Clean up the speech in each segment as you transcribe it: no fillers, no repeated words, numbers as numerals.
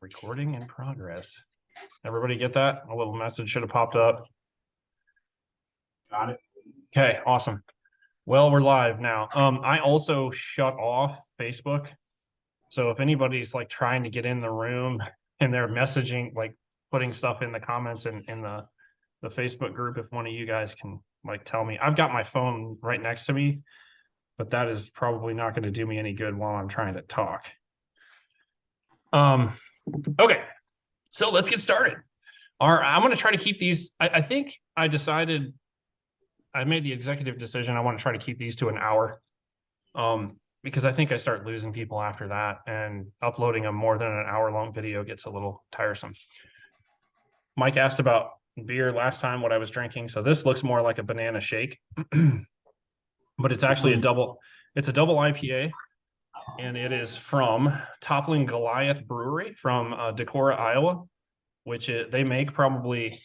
Recording in progress. Everybody get that? A little message should have popped up. Got it. Okay, awesome. Well, we're live now. I also shut off Facebook. So if anybody's like trying to get in the room and they're messaging, like putting stuff in the comments in the Facebook group, if one of you guys can like tell me. I've got my phone right next to me, but that is probably not going to do me any good while I'm trying to talk. Okay, so let's get started. I'm going to try to keep these. I think I decided, I made the executive decision. I want to try to keep these to an hour, because I think I start losing people after that, and uploading a more than an hour-long video gets a little tiresome. Mike asked about beer last time, what I was drinking. So this looks more like a banana shake, but it's actually a double IPA. And it is from Toppling Goliath Brewery from Decorah, Iowa, which they make probably,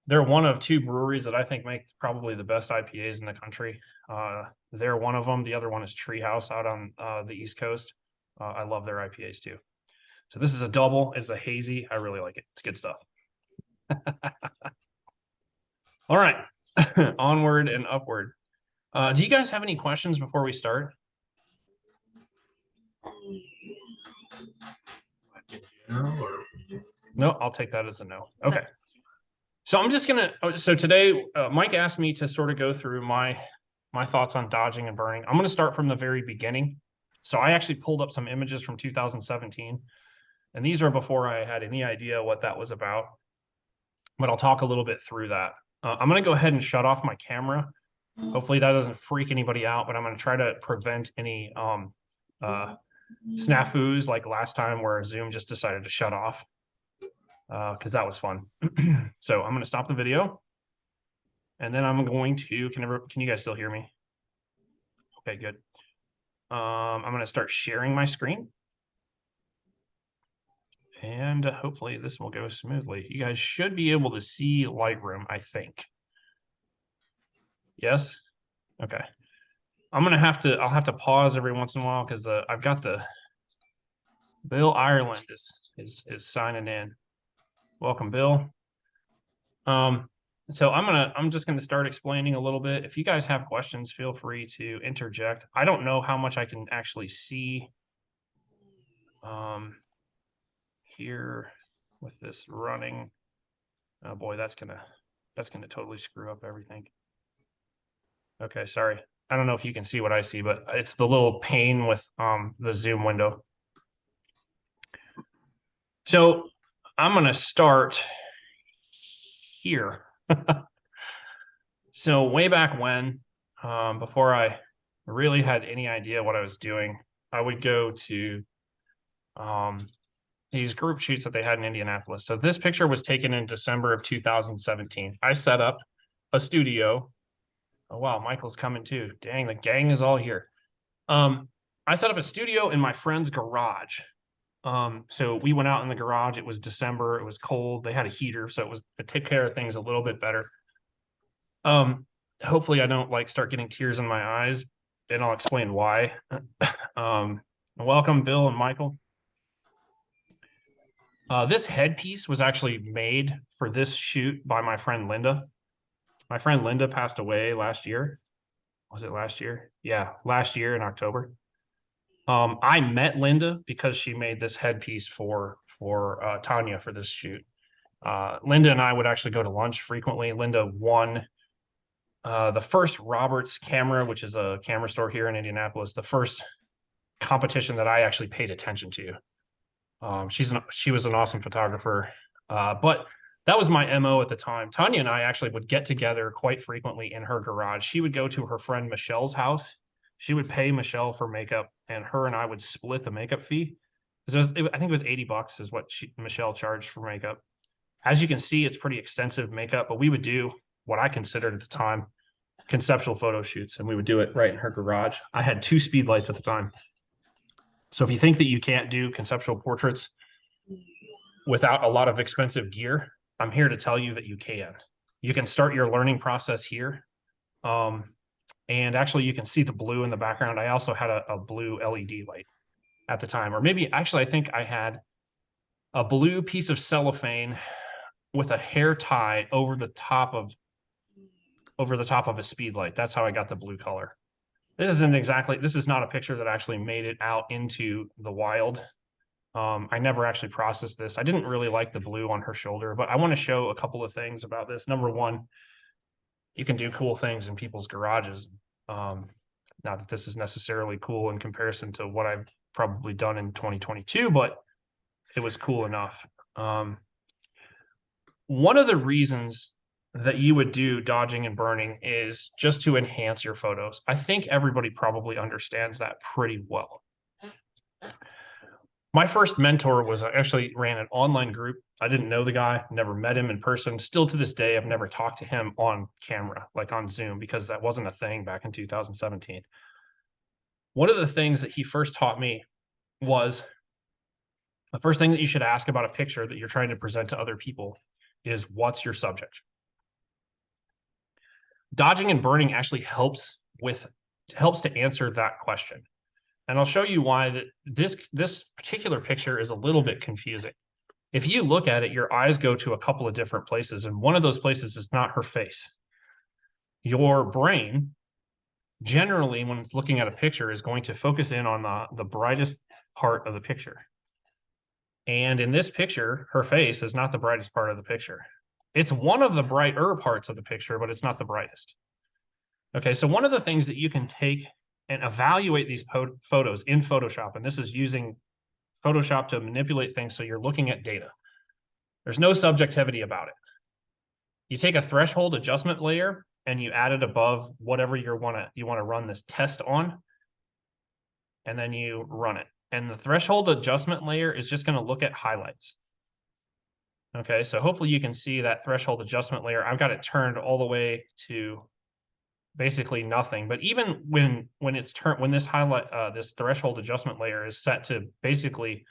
they're one of two breweries that I think make probably the best IPAs in the country. They're one of them. The other one is Treehouse out on the East Coast. I love their IPAs too. So this is a double. It's a hazy. I really like it. It's good stuff. All right. Onward and upward. Do you guys have any questions before we start? No, I'll take that as a no. Okay. So I'm just gonna. So today, Mike asked me to sort of go through my thoughts on dodging and burning. I'm gonna start from the very beginning. So I actually pulled up some images from 2017, and these are before I had any idea what that was about. But I'll talk a little bit through that. I'm gonna go ahead and shut off my camera. Hopefully that doesn't freak anybody out, but I'm gonna try to prevent any snafus like last time where Zoom just decided to shut off, because that was fun. So I'm going to stop the video, and then I'm going to, can you guys still hear me? Okay, good. I'm going to start sharing my screen, and hopefully this will go smoothly. You guys should be able to see Lightroom, I think. Yes? Okay. I'll have to pause every once in a while because I've got Bill Ireland is signing in. Welcome, Bill. So I'm just gonna start explaining a little bit. If you guys have questions, feel free to interject. I don't know how much I can actually see here with this running. Oh boy, that's gonna totally screw up everything. Okay, sorry. I don't know if you can see what I see, but it's the little pane with the Zoom window. So I'm gonna start here. So way back when, before I really had any idea what I was doing, I would go to these group shoots that they had in Indianapolis. So this picture was taken in December of 2017. I set up a studio. Oh, wow, Michael's coming too. Dang, the gang is all here. I set up a studio in my friend's garage. So we went out in the garage. It was December. It was cold. They had a heater, so it took care of things a little bit better. Hopefully I don't like start getting tears in my eyes, and I'll explain why. Welcome, Bill and Michael. This headpiece was actually made for this shoot by my friend Linda. My friend Linda passed away last year. Was it last year? Yeah, last year in October. I met Linda because she made this headpiece for Tanya for this shoot. Linda and I would actually go to lunch frequently. Linda won the first Roberts camera, which is a camera store here in Indianapolis, the first competition that I actually paid attention to. She was an awesome photographer, but that was my MO at the time. Tanya and I actually would get together quite frequently in her garage. She would go to her friend Michelle's house. She would pay Michelle for makeup, and her and I would split the makeup fee. I think it was $80 is what Michelle charged for makeup. As you can see, it's pretty extensive makeup, but we would do what I considered at the time conceptual photo shoots, and we would do it right in her garage. I had 2 speed lights at the time. So if you think that you can't do conceptual portraits without a lot of expensive gear, I'm here to tell you that you can. You can start your learning process here. And actually you can see the blue in the background. I also had a blue LED light. at the time. Or maybe actually, I think I had a blue piece of cellophane with a hair tie over the top of a speed light. That's how I got the blue color. This is not a picture that actually made it out into the wild. I never actually processed this. I didn't really like the blue on her shoulder, but I want to show a couple of things about this. Number one, you can do cool things in people's garages. Not that this is necessarily cool in comparison to what I've probably done in 2022, but it was cool enough. One of the reasons that you would do dodging and burning is just to enhance your photos. I think everybody probably understands that pretty well. My first mentor was actually ran an online group. I didn't know the guy, never met him in person. Still to this day, I've never talked to him on camera, like on Zoom, because that wasn't a thing back in 2017. One of the things that he first taught me was the first thing that you should ask about a picture that you're trying to present to other people is, what's your subject? Dodging and burning actually helps to answer that question. And I'll show you why that this particular picture is a little bit confusing. If you look at it, your eyes go to a couple of different places, and one of those places is not her face. Your brain, generally, when it's looking at a picture, is going to focus in on the brightest part of the picture. And in this picture, her face is not the brightest part of the picture. It's one of the brighter parts of the picture, but it's not the brightest. Okay, so one of the things that you can take and evaluate these photos in Photoshop, and this is using Photoshop to manipulate things so you're looking at data. There's no subjectivity about it. You take a threshold adjustment layer and you add it above whatever you want to run this test on, and then you run it. And the threshold adjustment layer is just going to look at highlights. Okay, so hopefully you can see that threshold adjustment layer. I've got it turned all the way to basically nothing. But even when this threshold adjustment layer is set to basically,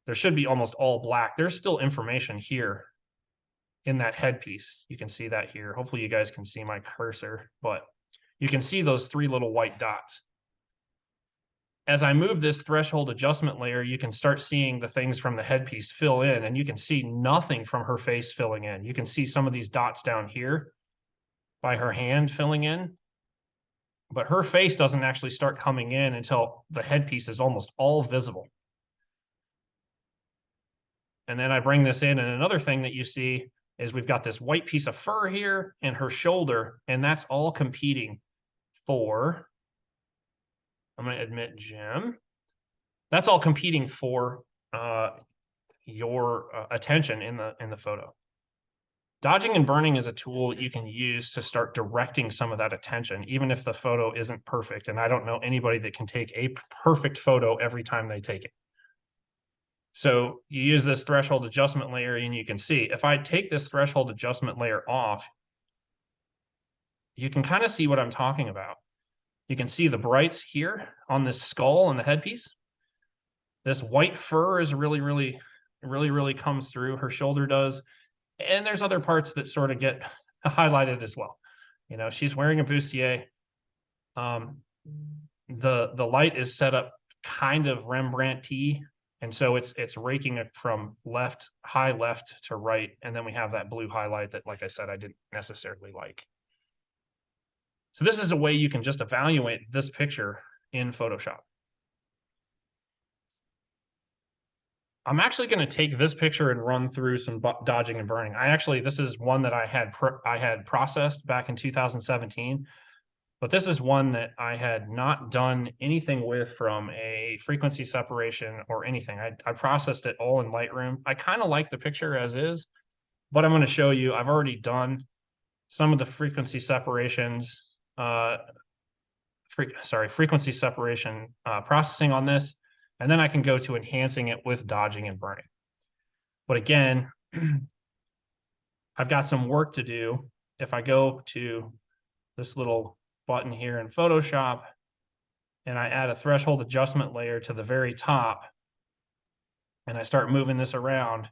there should be almost all black, there's still information here in that headpiece. You can see that here. Hopefully you guys can see my cursor, but you can see those three little white dots. As I move this threshold adjustment layer, you can start seeing the things from the headpiece fill in, and you can see nothing from her face filling in. You can see some of these dots down here by her hand filling in, but her face doesn't actually start coming in until the headpiece is almost all visible. And then I bring this in, and another thing that you see is we've got this white piece of fur here and her shoulder, and that's all competing for, I'm going to admit Jim, that's all competing for your attention in the photo. Dodging and burning is a tool that you can use to start directing some of that attention, even if the photo isn't perfect. And I don't know anybody that can take a perfect photo every time they take it. So you use this threshold adjustment layer, and you can see if I take this threshold adjustment layer off, you can kind of see what I'm talking about. You can see the brights here on this skull and the headpiece. This white fur is really comes through. Her shoulder does. And there's other parts that sort of get highlighted as well. You know, she's wearing a bustier. The light is set up kind of Rembrandt-y, and so it's raking it from high left to right, and then we have that blue highlight that, like I said, I didn't necessarily like. So this is a way you can just evaluate this picture in Photoshop. I'm actually going to take this picture and run through some dodging and burning. This is one that I had processed back in 2017, but this is one that I had not done anything with from a frequency separation or anything. I processed it all in Lightroom. I kind of like the picture as is, but I'm going to show you, I've already done some of the frequency separations, frequency separation processing on this. And then I can go to enhancing it with dodging and burning. But again, I've got some work to do. If I go to this little button here in Photoshop and I add a threshold adjustment layer to the very top and I start moving this around,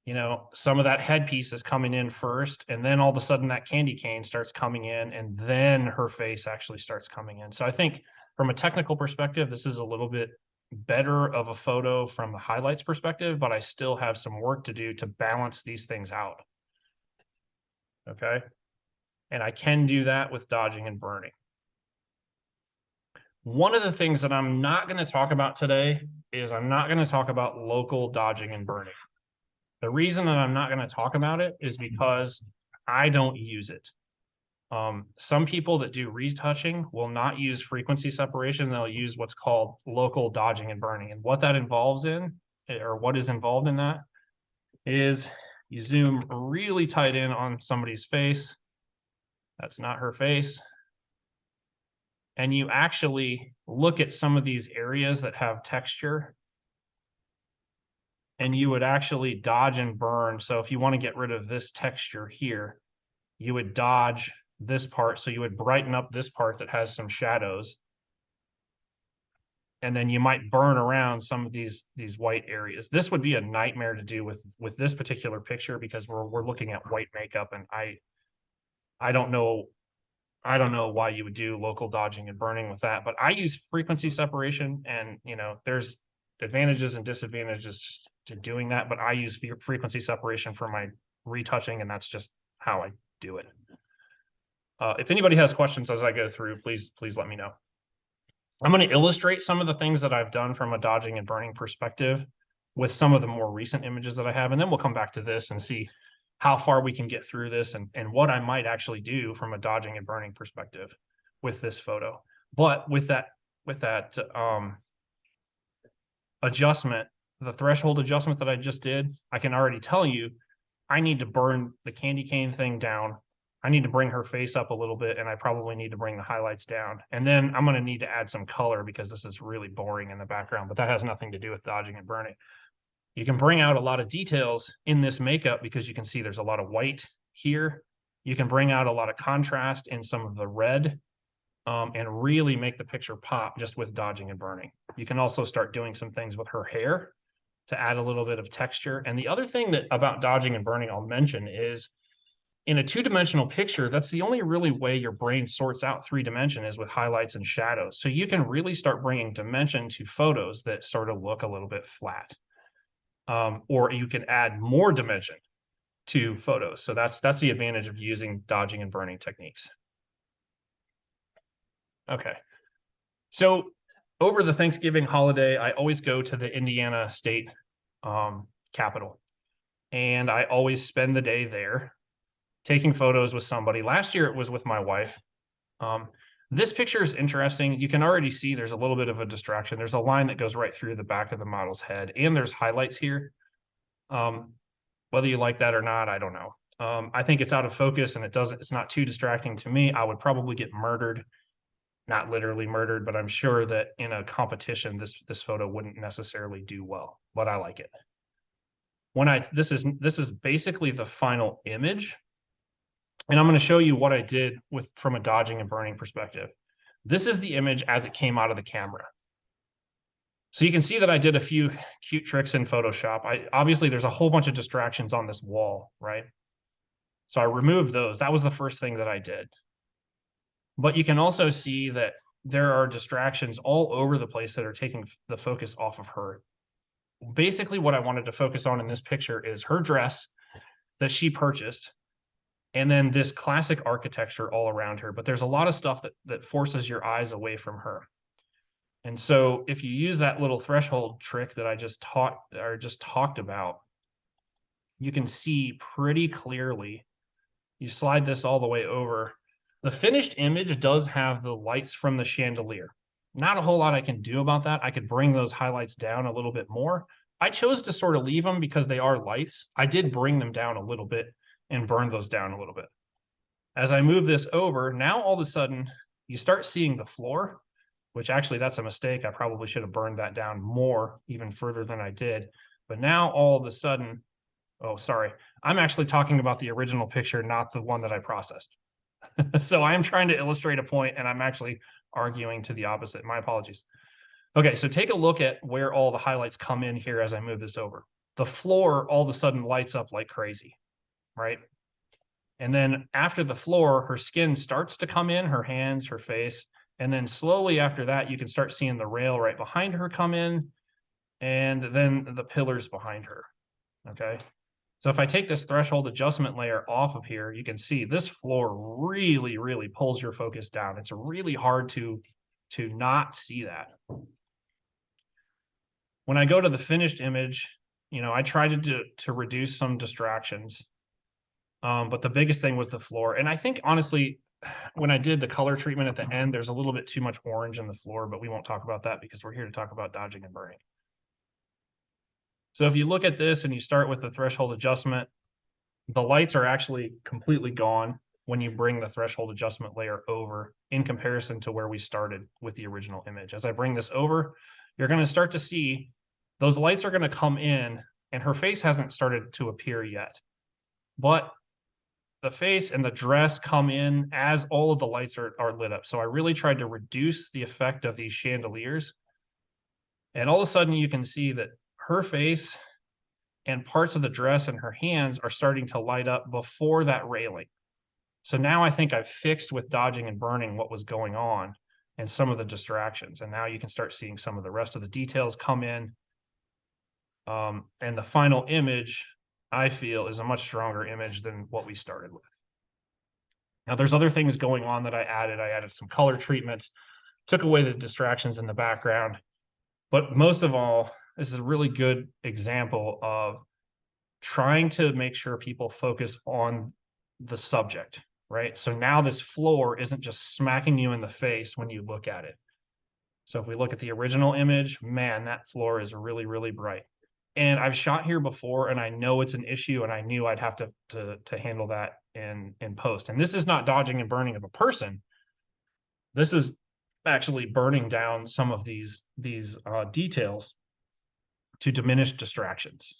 you know, some of that headpiece is coming in first, and then all of a sudden that candy cane starts coming in, and then her face actually starts coming in. So I think from a technical perspective, this is a little bit better of a photo from the highlights perspective, but I still have some work to do to balance these things out. Okay. And I can do that with dodging and burning. One of the things that I'm not going to talk about today is I'm not going to talk about local dodging and burning. The reason that I'm not going to talk about it is because I don't use it. Some people that do retouching will not use frequency separation. They'll use what's called local dodging and burning. And what that involves in, or what is involved in that, is you zoom really tight in on somebody's face. That's not her face. And you actually look at some of these areas that have texture, and you would actually dodge and burn. So if you want to get rid of this texture here, you would dodge this part. So you would brighten up this part that has some shadows. And then you might burn around some of these white areas. This would be a nightmare to do with this particular picture because we're looking at white makeup, and I don't know why you would do local dodging and burning with that, but I use frequency separation, and there's advantages and disadvantages to doing that, but I use frequency separation for my retouching, and that's just how I do it. If anybody has questions as I go through, please let me know. I'm going to illustrate some of the things that I've done from a dodging and burning perspective with some of the more recent images that I have, and then we'll come back to this and see how far we can get through this and what I might actually do from a dodging and burning perspective with this photo. But with that adjustment, the threshold adjustment that I just did, I can already tell you I need to burn the candy cane thing down. I need to bring her face up a little bit, and I probably need to bring the highlights down. And then I'm going to need to add some color because this is really boring in the background, but that has nothing to do with dodging and burning. You can bring out a lot of details in this makeup because you can see there's a lot of white here. You can bring out a lot of contrast in some of the red and really make the picture pop just with dodging and burning. You can also start doing some things with her hair to add a little bit of texture. And the other thing that about dodging and burning I'll mention is in a two-dimensional picture, that's the only really way your brain sorts out 3D is with highlights and shadows. So you can really start bringing dimension to photos that sort of look a little bit flat. Or you can add more dimension to photos. So that's the advantage of using dodging and burning techniques. Okay. So over the Thanksgiving holiday, I always go to the Indiana State Capitol, and I always spend the day there taking photos with somebody. Last year it was with my wife. This picture is interesting. You can already see there's a little bit of a distraction. There's a line that goes right through the back of the model's head, and there's highlights here. Whether you like that or not, I don't know. I think it's out of focus, and it's not too distracting to me. I would probably get murdered, not literally murdered, but I'm sure that in a competition, this photo wouldn't necessarily do well, but I like it. This is basically the final image. And I'm going to show you what I did from a dodging and burning perspective. This is the image as it came out of the camera. So you can see that I did a few cute tricks in Photoshop. Obviously, there's a whole bunch of distractions on this wall, right? So I removed those. That was the first thing that I did. But you can also see that there are distractions all over the place that are taking the focus off of her. Basically, what I wanted to focus on in this picture is her dress that she purchased, and then this classic architecture all around her. But there's a lot of stuff that forces your eyes away from her. And so if you use that little threshold trick that I just talked about, you can see pretty clearly. You slide this all the way over. The finished image does have the lights from the chandelier. Not a whole lot I can do about that. I could bring those highlights down a little bit more. I chose to sort of leave them because they are lights. I did bring them down a little bit and burn those down a little bit. As I move this over, now all of a sudden you start seeing the floor, which actually that's a mistake. I probably should have burned that down more, even further than I did. But now all of a sudden, oh, sorry, I'm actually talking about the original picture, not the one that I processed. So I am trying to illustrate a point, and I'm actually arguing to the opposite. My apologies. Okay, so take a look at where all the highlights come in here as I move this over. The floor all of a sudden lights up like crazy, right? And then after the floor, her skin starts to come in, her hands, her face, And then slowly after that, you can start seeing the rail right behind her come in, and then the pillars behind her, okay? So if I take this threshold adjustment layer off of here, you can see this floor really, really pulls your focus down. It's really hard to not see that. When I go to the finished image, you know, I tried to reduce some distractions. But the biggest thing was the floor. And I think honestly, when I did the color treatment at the end, there's a little bit too much orange in the floor, but we won't talk about that because we're here to talk about dodging and burning. So if you look at this and you start with the threshold adjustment, the lights are actually completely gone when you bring the threshold adjustment layer over in comparison to where we started with the original image. As I bring this over, you're going to start to see those lights are going to come in, and her face hasn't started to appear yet. But the face and the dress come in as all of the lights are lit up. So I really tried to reduce the effect of these chandeliers. And all of a sudden you can see that her face and parts of the dress and her hands are starting to light up before that railing. So now I think I've fixed with dodging and burning what was going on and some of the distractions. And now you can start seeing some of the rest of the details come in. And the final image, I feel, is a much stronger image than what we started with. Now, there's other things going on that I added. I added some color treatments, took away the distractions in the background. But most of all, this is a really good example of trying to make sure people focus on the subject, right? So now this floor isn't just smacking you in the face when you look at it. So if we look at the original image, man, that floor is really, really bright. And I've shot here before, and I know it's an issue, and I knew I'd have to handle that in post. And this is not dodging and burning of a person. This is actually burning down some of these details to diminish distractions.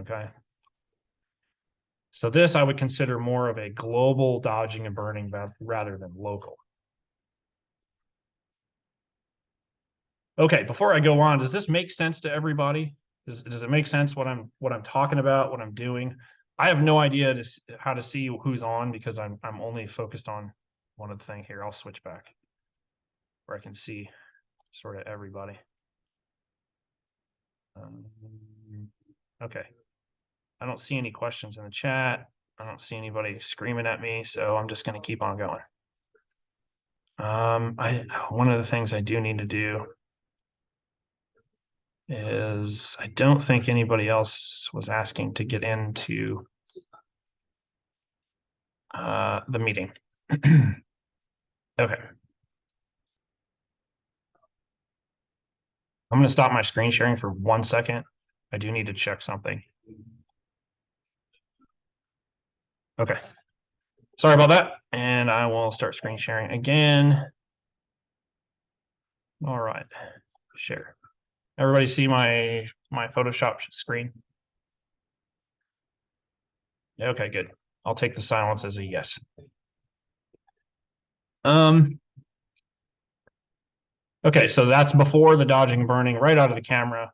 Okay. So this I would consider more of a global dodging and burning rather than local. Okay, before I go on, does this make sense to everybody? Does it make sense what I'm talking about, what I'm doing? I have no idea how to see who's on because I'm only focused on one of the thing here. I'll switch back where I can see sort of everybody. Okay. I don't see any questions in the chat. I don't see anybody screaming at me, so I'm just going to keep on going. One of the things I do need to do is I don't think anybody else was asking to get into the meeting. Okay. I'm going to stop my screen sharing for 1 second. I do need to check something. Okay. Sorry about that. And I will start screen sharing again. All right. Share. Everybody see my Photoshop screen? Okay, good. I'll take the silence as a yes. Okay, so that's before the dodging and burning right out of the camera.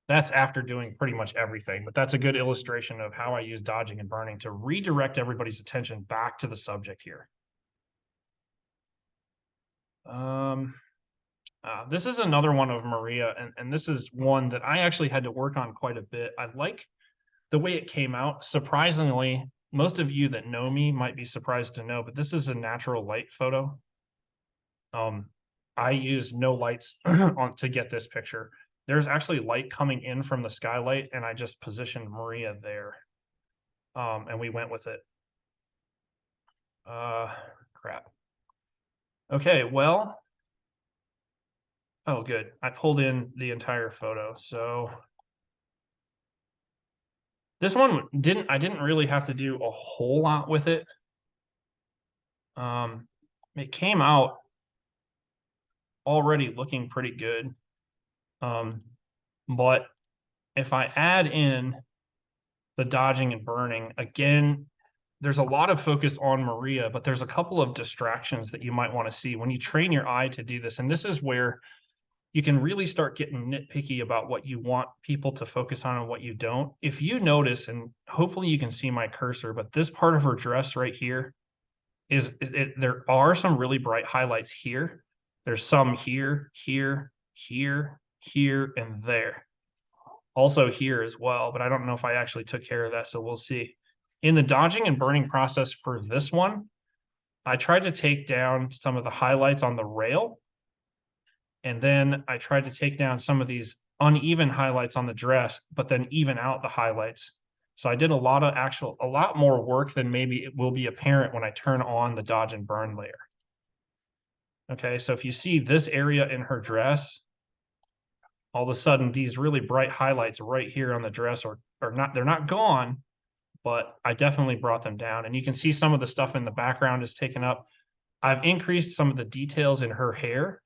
That's after doing pretty much everything, but that's a good illustration of how I use dodging and burning to redirect everybody's attention back to the subject here. This is another one of Maria, and this is one that I actually had to work on quite a bit. I like the way it came out. Surprisingly, most of you that know me might be surprised to know, but this is a natural light photo. I used no lights to get this picture. There's actually light coming in from the skylight, and I just positioned Maria there. And we went with it. Crap. Okay, well, oh, good. I pulled in the entire photo. So this one I didn't really have to do a whole lot with it. It came out already looking pretty good. But if I add in the dodging and burning, again, there's a lot of focus on Maria, but there's a couple of distractions that you might want to see when you train your eye to do this. And this is where you can really start getting nitpicky about what you want people to focus on and what you don't. If you notice, and hopefully you can see my cursor, but this part of her dress right here there are some really bright highlights here. There's some here, here, here, here, and there. Also here as well, but I don't know if I actually took care of that, so we'll see. In the dodging and burning process for this one, I tried to take down some of the highlights on the rail, and then I tried to take down some of these uneven highlights on the dress, but then even out the highlights. So I did a lot more work than maybe it will be apparent when I turn on the dodge and burn layer. Okay, so if you see this area in her dress, all of a sudden these really bright highlights right here on the dress are not, they're not gone, but I definitely brought them down. And you can see some of the stuff in the background is taken up. I've increased some of the details in her hair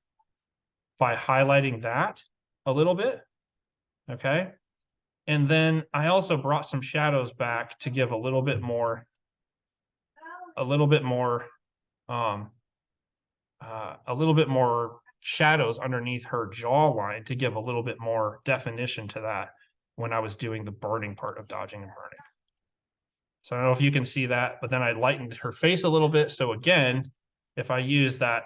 by highlighting that a little bit. Okay. And then I also brought some shadows back to give a little bit more um, a little bit more shadows underneath her jawline to give a little bit more definition to that when I was doing the burning part of dodging and burning. So I don't know if you can see that, but then I lightened her face a little bit. So again, if I use that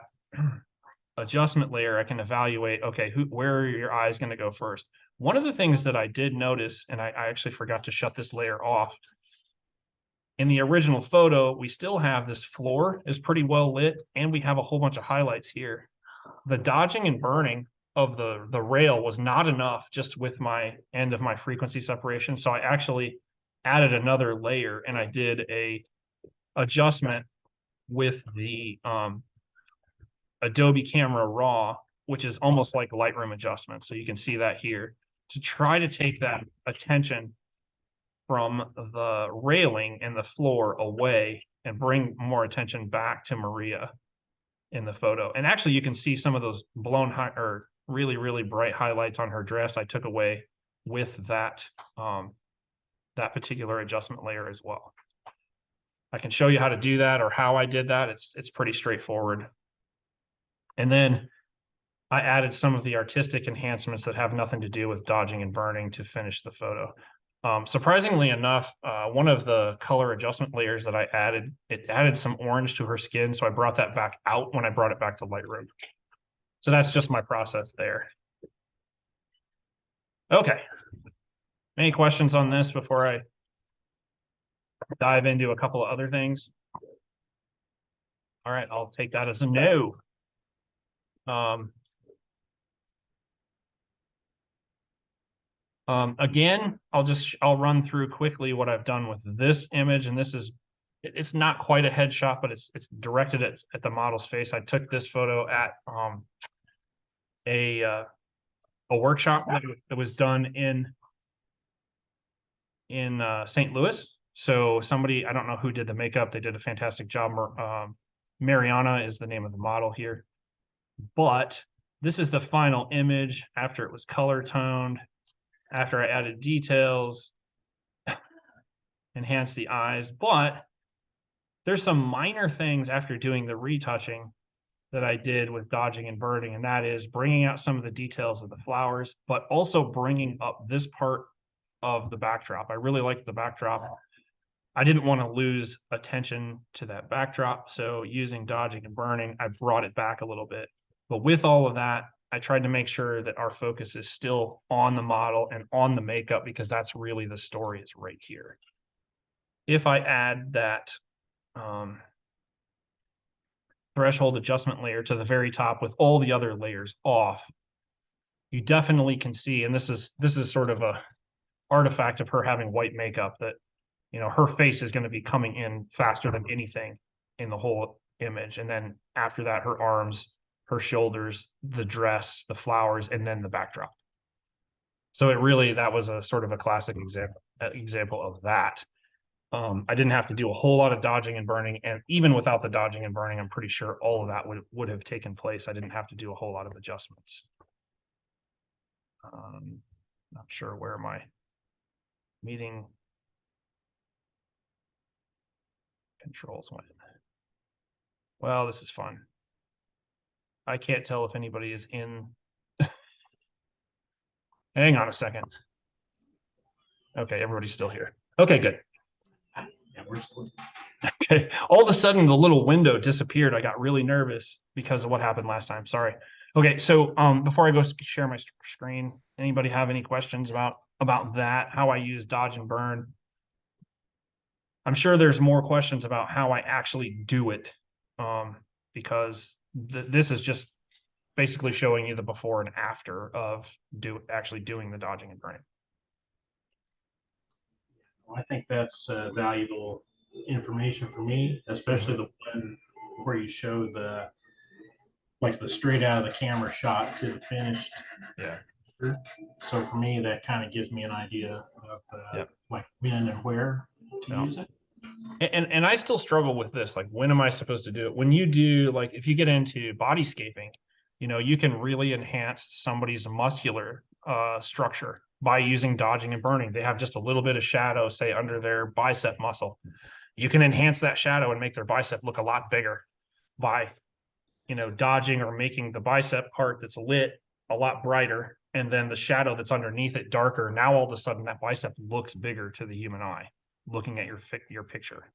adjustment layer, I can evaluate, okay, where are your eyes going to go first? One of the things that I did notice, and I actually forgot to shut this layer off, in the original photo, we still have this floor is pretty well lit, and we have a whole bunch of highlights here. The dodging and burning of the rail was not enough just with my end of my frequency separation. So I actually added another layer, and I did a adjustment with the Adobe Camera Raw, which is almost like Lightroom adjustment. So you can see that here to try to take that attention from the railing and the floor away and bring more attention back to Maria in the photo. And actually you can see some of those blown high or really, really bright highlights on her dress I took away with that that particular adjustment layer as well. I can show you how to do that or how I did that. It's pretty straightforward. And then I added some of the artistic enhancements that have nothing to do with dodging and burning to finish the photo. Surprisingly enough, one of the color adjustment layers that I added, it added some orange to her skin. So I brought that back out when I brought it back to Lightroom. So that's just my process there. Okay. Any questions on this before I dive into a couple of other things? All right, I'll take that as a no. Again, I'll run through quickly what I've done with this image, and this is, it's not quite a headshot, but it's directed at the model's face. I took this photo at a workshop that was done in St. Louis. So somebody, I don't know who did the makeup, they did a fantastic job. Mariana is the name of the model here, but this is the final image after it was color toned, after I added details, enhanced the eyes. But there's some minor things after doing the retouching that I did with dodging and burning, and that is bringing out some of the details of the flowers, but also bringing up this part of the backdrop. I really liked the backdrop. I didn't want to lose attention to that backdrop, so using dodging and burning, I brought it back a little bit. But with all of that, I tried to make sure that our focus is still on the model and on the makeup, because that's really the story is right here. If I add that threshold adjustment layer to the very top with all the other layers off, you definitely can see, and this is sort of a artifact of her having white makeup, that, you know, her face is going to be coming in faster than anything in the whole image. And then after that, her arms, her shoulders, the dress, the flowers, and then the backdrop. So it really, that was a sort of a classic example of that. I didn't have to do a whole lot of dodging and burning, and even without the dodging and burning, I'm pretty sure all of that would have taken place. I didn't have to do a whole lot of adjustments. Not sure where my meeting controls went. Well, this is fun. I can't tell if anybody is in. Hang on a second. Okay, everybody's still here. Okay, good. Yeah, we're still. Okay. All of a sudden, the little window disappeared. I got really nervous because of what happened last time. Sorry. Okay. So before I go share my screen, anybody have any questions about that? How I use dodge and burn? I'm sure there's more questions about how I actually do it, because this is just basically showing you the before and after of actually doing the dodging and burning. I think that's valuable information for me, especially the one where you show the like the straight out of the camera shot to the finished. Yeah. So for me, that kind of gives me an idea of Yeah. like when and where to Yeah. use it. And I still struggle with this. Like, when am I supposed to do it? When you do, like, if you get into bodyscaping, you can really enhance somebody's muscular structure by using dodging and burning. They have just a little bit of shadow, say, under their bicep muscle. You can enhance that shadow and make their bicep look a lot bigger by, dodging or making the bicep part that's lit a lot brighter, and then the shadow that's underneath it darker. Now all of a sudden that bicep looks bigger to the human eye looking at your picture.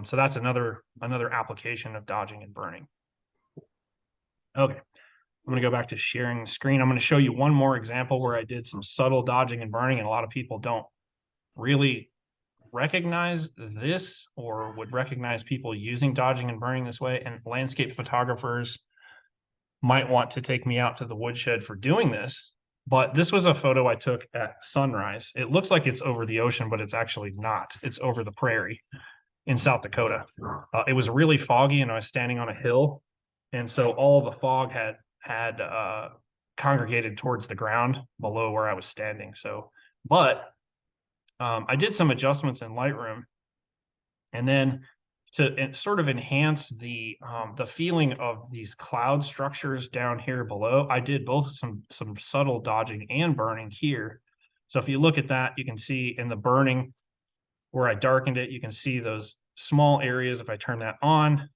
So that's another application of dodging and burning. Okay, I'm going to go back to sharing the screen. I'm going to show you one more example where I did some subtle dodging and burning, and a lot of people don't really recognize this or would recognize people using dodging and burning this way. And landscape photographers might want to take me out to the woodshed for doing this. But this was a photo I took at sunrise. It looks like it's over the ocean, but it's actually not. It's over the prairie in South Dakota. It was really foggy, and I was standing on a hill, and so all the fog had congregated towards the ground below where I was standing. So, but I did some adjustments in Lightroom, and then to sort of enhance the feeling of these cloud structures down here below, I did both some subtle dodging and burning here. So if you look at that, you can see in the burning where I darkened it, you can see those small areas. If I turn that on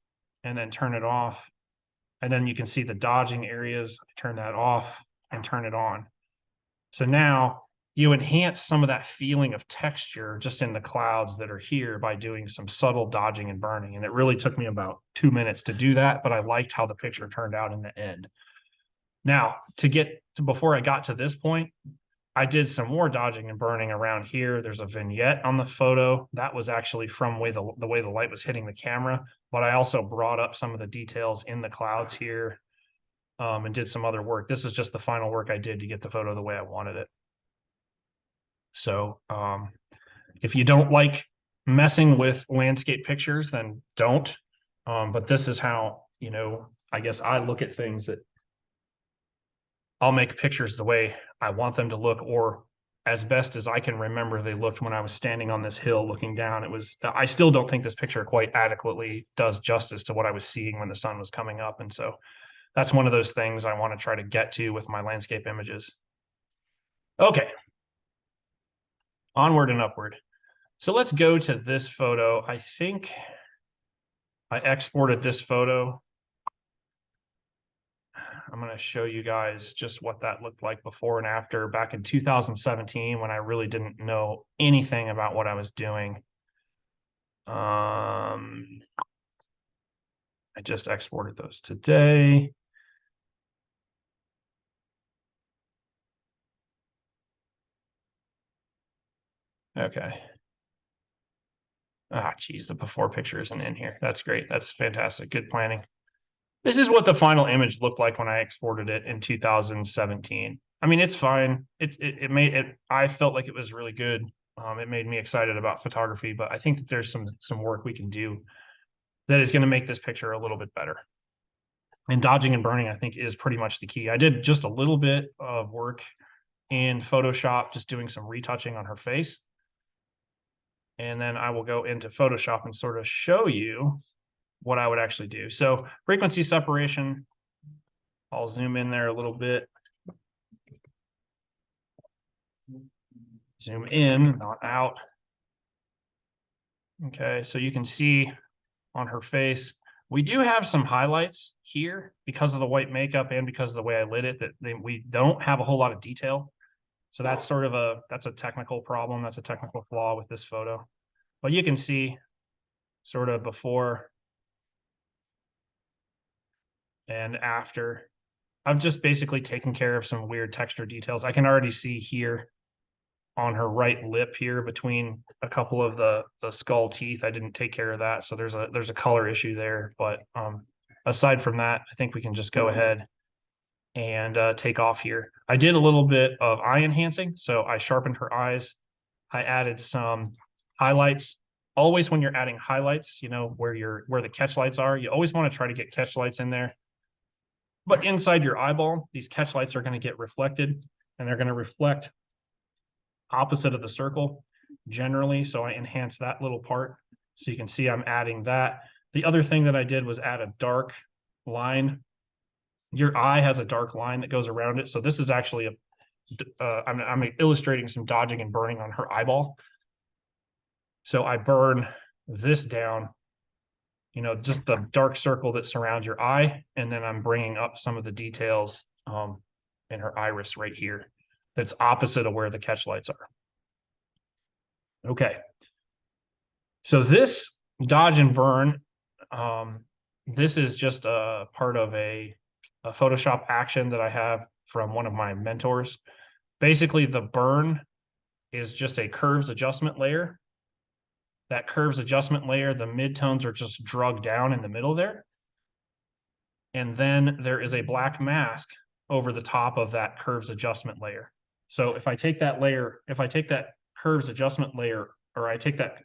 and then turn it off, and then you can see the dodging areas, I turn that off and turn it on. So now you enhance some of that feeling of texture just in the clouds that are here by doing some subtle dodging and burning. And it really took me about 2 minutes to do that, but I liked how the picture turned out in the end. Now, before I got to this point, I did some more dodging and burning around here. There's a vignette on the photo that was actually from the way the light was hitting the camera, but I also brought up some of the details in the clouds here, and did some other work. This is just the final work I did to get the photo the way I wanted it. So if you don't like messing with landscape pictures, then don't. But this is how, I guess I look at things, that I'll make pictures the way I want them to look, or as best as I can remember they looked when I was standing on this hill looking down. I still don't think this picture quite adequately does justice to what I was seeing when the sun was coming up. And so that's one of those things I want to try to get to with my landscape images. Okay. Onward and upward. So let's go to this photo. I think I exported this photo. I'm going to show you guys just what that looked like before and after back in 2017, when I really didn't know anything about what I was doing. I just exported those today. Okay. Ah, geez, the before picture isn't in here. That's great. That's fantastic. Good planning. This is what the final image looked like when I exported it in 2017. I mean, it's fine. It made it. I felt like it was really good. It made me excited about photography, but I think that there's some work we can do that is going to make this picture a little bit better. And dodging and burning, I think, is pretty much the key. I did just a little bit of work in Photoshop, just doing some retouching on her face. And then I will go into Photoshop and sort of show you what I would actually do. So frequency separation, I'll zoom in there a little bit. Zoom in, not out. Okay, so you can see on her face, we do have some highlights here because of the white makeup and because of the way I lit it, that we don't have a whole lot of detail. So that's that's a technical problem. That's a technical flaw with this photo. But you can see sort of before and after. I've just basically taken care of some weird texture details. I can already see here on her right lip here between a couple of the skull teeth. I didn't take care of that, so there's a color issue there. But aside from that, I think we can just go ahead and take off here. I did a little bit of eye enhancing, so I sharpened her eyes. I added some highlights. Always when you're adding highlights, you know, where the catch lights are, you always want to try to get catch lights in there. But inside your eyeball, these catch lights are going to get reflected, and they're going to reflect opposite of the circle generally. So I enhanced that little part. So you can see I'm adding that. The other thing that I did was add a dark line. Your eye has a dark line that goes around it. So this is actually I'm illustrating some dodging and burning on her eyeball. So I burn this down, you know, just the dark circle that surrounds your eye. And then I'm bringing up some of the details in her iris right here. That's opposite of where the catch lights are. Okay. So this dodge and burn, this is just a part of a Photoshop action that I have from one of my mentors. Basically, the burn is just a curves adjustment layer. That curves adjustment layer, the midtones are just drugged down in the middle there. And then there is a black mask over the top of that curves adjustment layer. So if I take that layer, if I take that curves adjustment layer, or I take that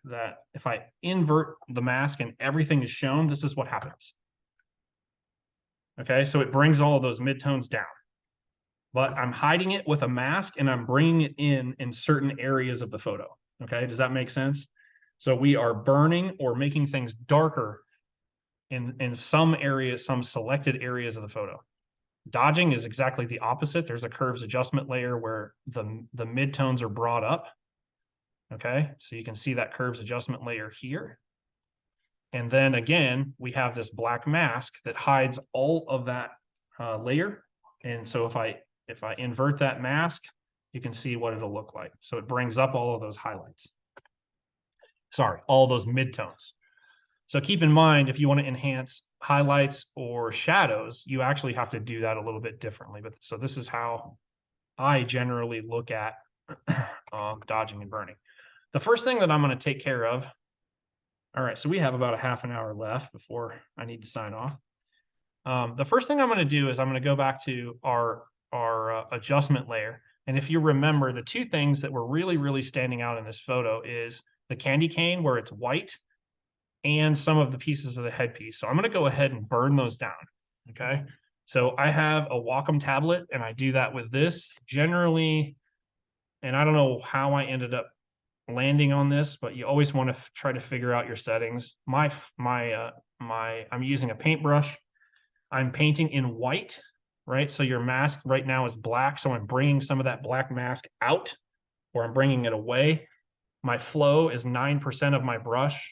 if I invert the mask and everything is shown, this is what happens. Okay, so it brings all of those midtones down. But I'm hiding it with a mask and I'm bringing it in certain areas of the photo. Okay, does that make sense? So we are burning or making things darker in some areas, some selected areas of the photo. Dodging is exactly the opposite. There's a curves adjustment layer where the midtones are brought up. Okay, so you can see that curves adjustment layer here. And then again, we have this black mask that hides all of that layer. And so if I invert that mask, you can see what it'll look like. So it brings up all of those highlights. Sorry, all those midtones. So keep in mind, if you want to enhance highlights or shadows, you actually have to do that a little bit differently. But so this is how I generally look at dodging and burning. The first thing that I'm going to take care of. All right, so we have about a half an hour left before I need to sign off. The first thing I'm going to do is I'm going to go back to our adjustment layer. And if you remember, the two things that were really, really standing out in this photo is the candy cane where it's white and some of the pieces of the headpiece. So I'm going to go ahead and burn those down. Okay. So I have a Wacom tablet and I do that with this generally. And I don't know how I ended up landing on this, but you always want to try to figure out your settings. I'm using a paintbrush. I'm painting in white, right? So your mask right now is black. So I'm bringing some of that black mask out or I'm bringing it away. My flow is 9% of my brush.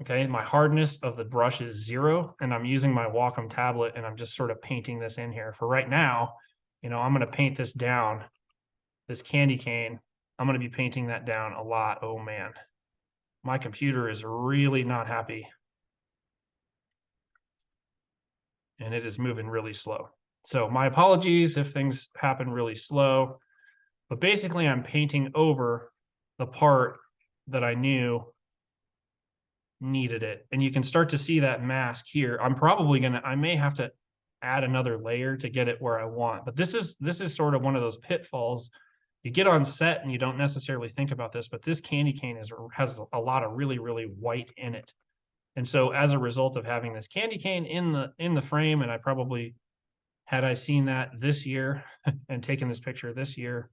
Okay, my hardness of the brush is 0, and I'm using my Wacom tablet, and I'm just sort of painting this in here. For right now, you know, I'm going to paint this down, this candy cane. I'm going to be painting that down a lot. Oh, man. My computer is really not happy. And it is moving really slow. So my apologies if things happen really slow. But basically, I'm painting over the part that I knew needed it. And you can start to see that mask here. I may have to add another layer to get it where I want. But this is sort of one of those pitfalls. You get on set and you don't necessarily think about this, but this candy cane has a lot of really, really white in it. And so as a result of having this candy cane in the frame, and I probably, had I seen that this year and taken this picture this year,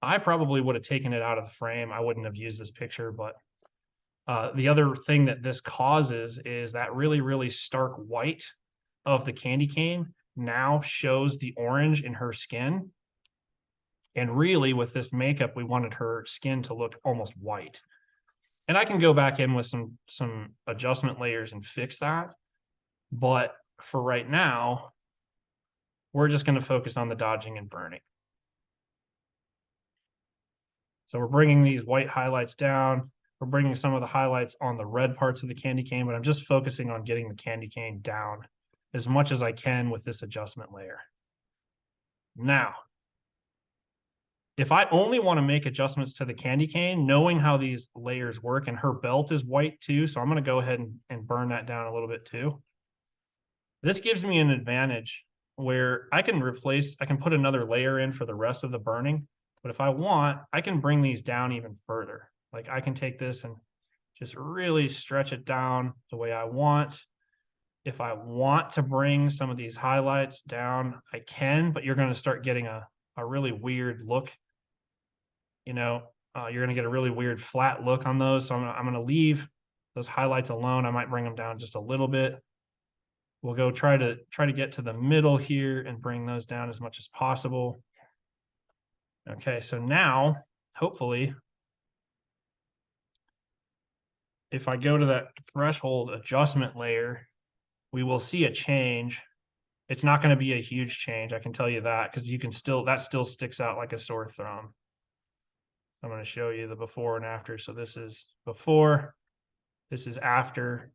I probably would have taken it out of the frame. I wouldn't have used this picture, but the other thing that this causes is that really, really stark white of the candy cane now shows the orange in her skin. And really, with this makeup, we wanted her skin to look almost white. And I can go back in with some adjustment layers and fix that. But for right now, we're just going to focus on the dodging and burning. So we're bringing these white highlights down. We're bringing some of the highlights on the red parts of the candy cane, but I'm just focusing on getting the candy cane down as much as I can with this adjustment layer. Now, if I only want to make adjustments to the candy cane, knowing how these layers work, and her belt is white too, so I'm going to go ahead and burn that down a little bit too. This gives me an advantage where I can put another layer in for the rest of the burning. But if I want, I can bring these down even further. Like I can take this and just really stretch it down the way I want. If I want to bring some of these highlights down, I can, but you're going to start getting a really weird look. You know, you're going to get a really weird flat look on those. So I'm going to leave those highlights alone. I might bring them down just a little bit. We'll go try to get to the middle here and bring those down as much as possible. Okay, so now, hopefully, if I go to that threshold adjustment layer, we will see a change. It's not going to be a huge change, I can tell you that, because you can still, that still sticks out like a sore thumb. I'm going to show you the before and after. So this is before, this is after.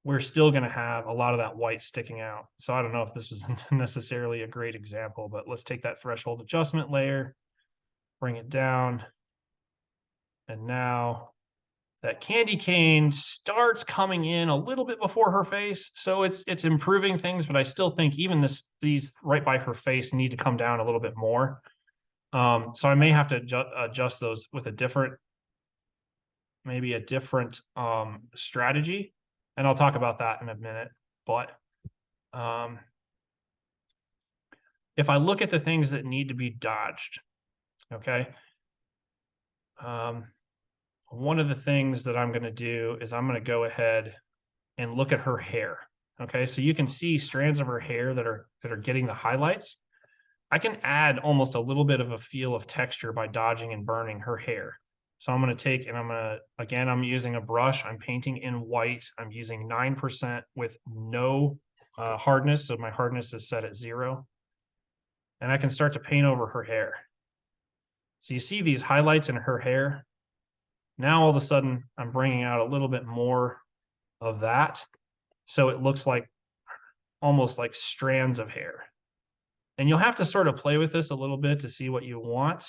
We're still going to have a lot of that white sticking out. So I don't know if this was necessarily a great example, but let's take that threshold adjustment layer, bring it down. And now that candy cane starts coming in a little bit before her face. So it's improving things, but I still think even these right by her face need to come down a little bit more. So I may have to adjust those with maybe a different strategy. And I'll talk about that in a minute. But if I look at the things that need to be dodged, okay, one of the things that I'm going to do is I'm going to go ahead and look at her hair. Okay, so you can see strands of her hair that are getting the highlights. I can add almost a little bit of a feel of texture by dodging and burning her hair. So I'm going to take, and I'm using a brush. I'm painting in white. I'm using 9% with no hardness. So my hardness is set at 0. And I can start to paint over her hair. So you see these highlights in her hair. Now all of a sudden I'm bringing out a little bit more of that. So it looks like almost like strands of hair. And you'll have to sort of play with this a little bit to see what you want.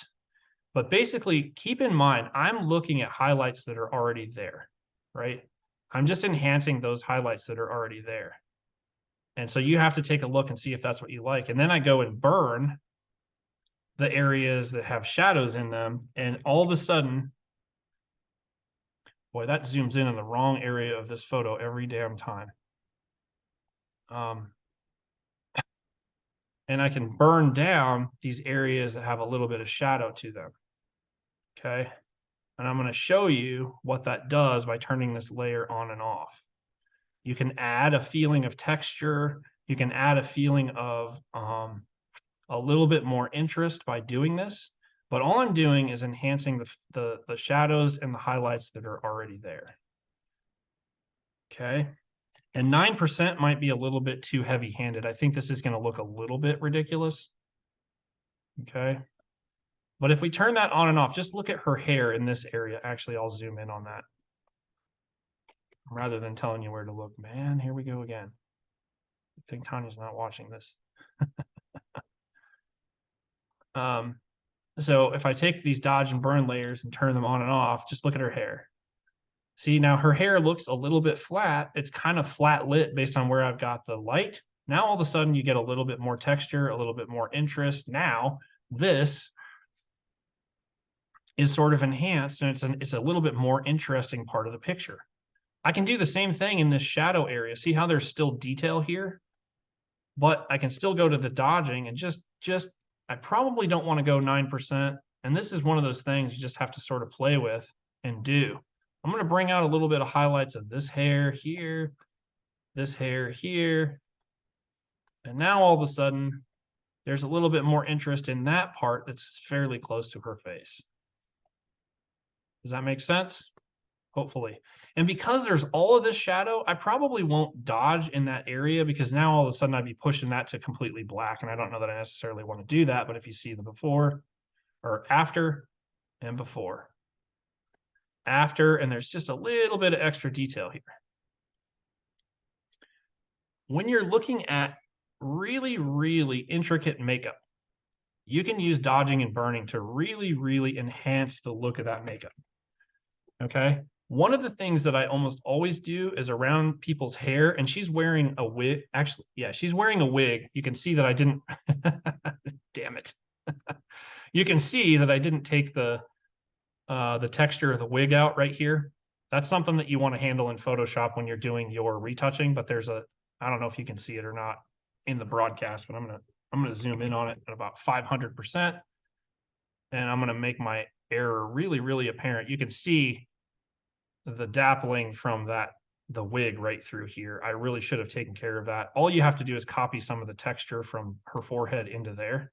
But basically, keep in mind, I'm looking at highlights that are already there, right? I'm just enhancing those highlights that are already there. And so you have to take a look and see if that's what you like. And then I go and burn the areas that have shadows in them. And all of a sudden, boy, that zooms in the wrong area of this photo every damn time. And I can burn down these areas that have a little bit of shadow to them. Okay. And I'm going to show you what that does by turning this layer on and off. You can add a feeling of texture. You can add a feeling of a little bit more interest by doing this. But all I'm doing is enhancing the shadows and the highlights that are already there. Okay. And 9% might be a little bit too heavy-handed. I think this is going to look a little bit ridiculous. Okay. But if we turn that on and off, just look at her hair in this area. Actually, I'll zoom in on that rather than telling you where to look. Man, here we go again. I think Tanya's not watching this. So if I take these dodge and burn layers and turn them on and off, just look at her hair. See, now her hair looks a little bit flat. It's kind of flat lit based on where I've got the light. Now all of a sudden you get a little bit more texture, a little bit more interest. Now this is sort of enhanced, and it's a little bit more interesting part of the picture. I can do the same thing in this shadow area. See how there's still detail here? But I can still go to the dodging and just I probably don't want to go 9%. And this is one of those things you just have to sort of play with and do. I'm going to bring out a little bit of highlights of this hair here, this hair here. And now all of a sudden, there's a little bit more interest in that part that's fairly close to her face. Does that make sense? Hopefully. And because there's all of this shadow, I probably won't dodge in that area because now all of a sudden I'd be pushing that to completely black. And I don't know that I necessarily want to do that. But if you see the before or after and before, after, and there's just a little bit of extra detail here. When you're looking at really, really intricate makeup, you can use dodging and burning to really, really enhance the look of that makeup. Okay. One of the things that I almost always do is around people's hair, and she's wearing a wig. Actually, yeah, she's wearing a wig. You can see that I didn't, damn it. You can see that I didn't take the texture of the wig out right here. That's something that you want to handle in Photoshop when you're doing your retouching, but there's a, I don't know if you can see it or not in the broadcast, but I'm gonna zoom in on it at about 500%, and I'm gonna make my error really, really apparent. You can see the dappling from the wig right through here. I really should have taken care of that. All you have to do is copy some of the texture from her forehead into there.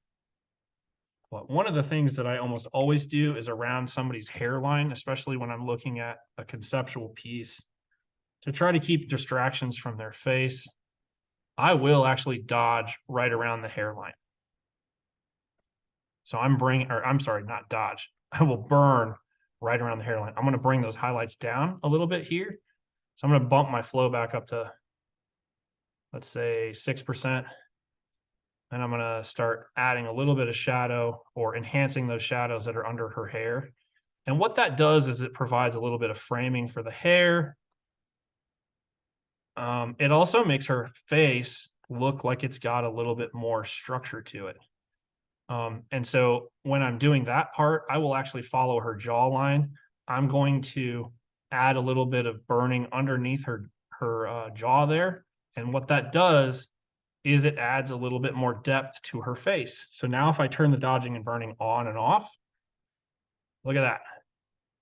But one of the things that I almost always do is around somebody's hairline, especially when I'm looking at a conceptual piece, to try to keep distractions from their face. I will actually dodge right around the hairline. So I'm sorry, not dodge. I will burn right around the hairline. I'm going to bring those highlights down a little bit here. So I'm going to bump my flow back up to, let's say, 6%. And I'm going to start adding a little bit of shadow or enhancing those shadows that are under her hair. And what that does is it provides a little bit of framing for the hair. It also makes her face look like it's got a little bit more structure to it. And so when I'm doing that part, I will actually follow her jawline. I'm going to add a little bit of burning underneath her jaw there. And what that does is it adds a little bit more depth to her face. So now if I turn the dodging and burning on and off, look at that.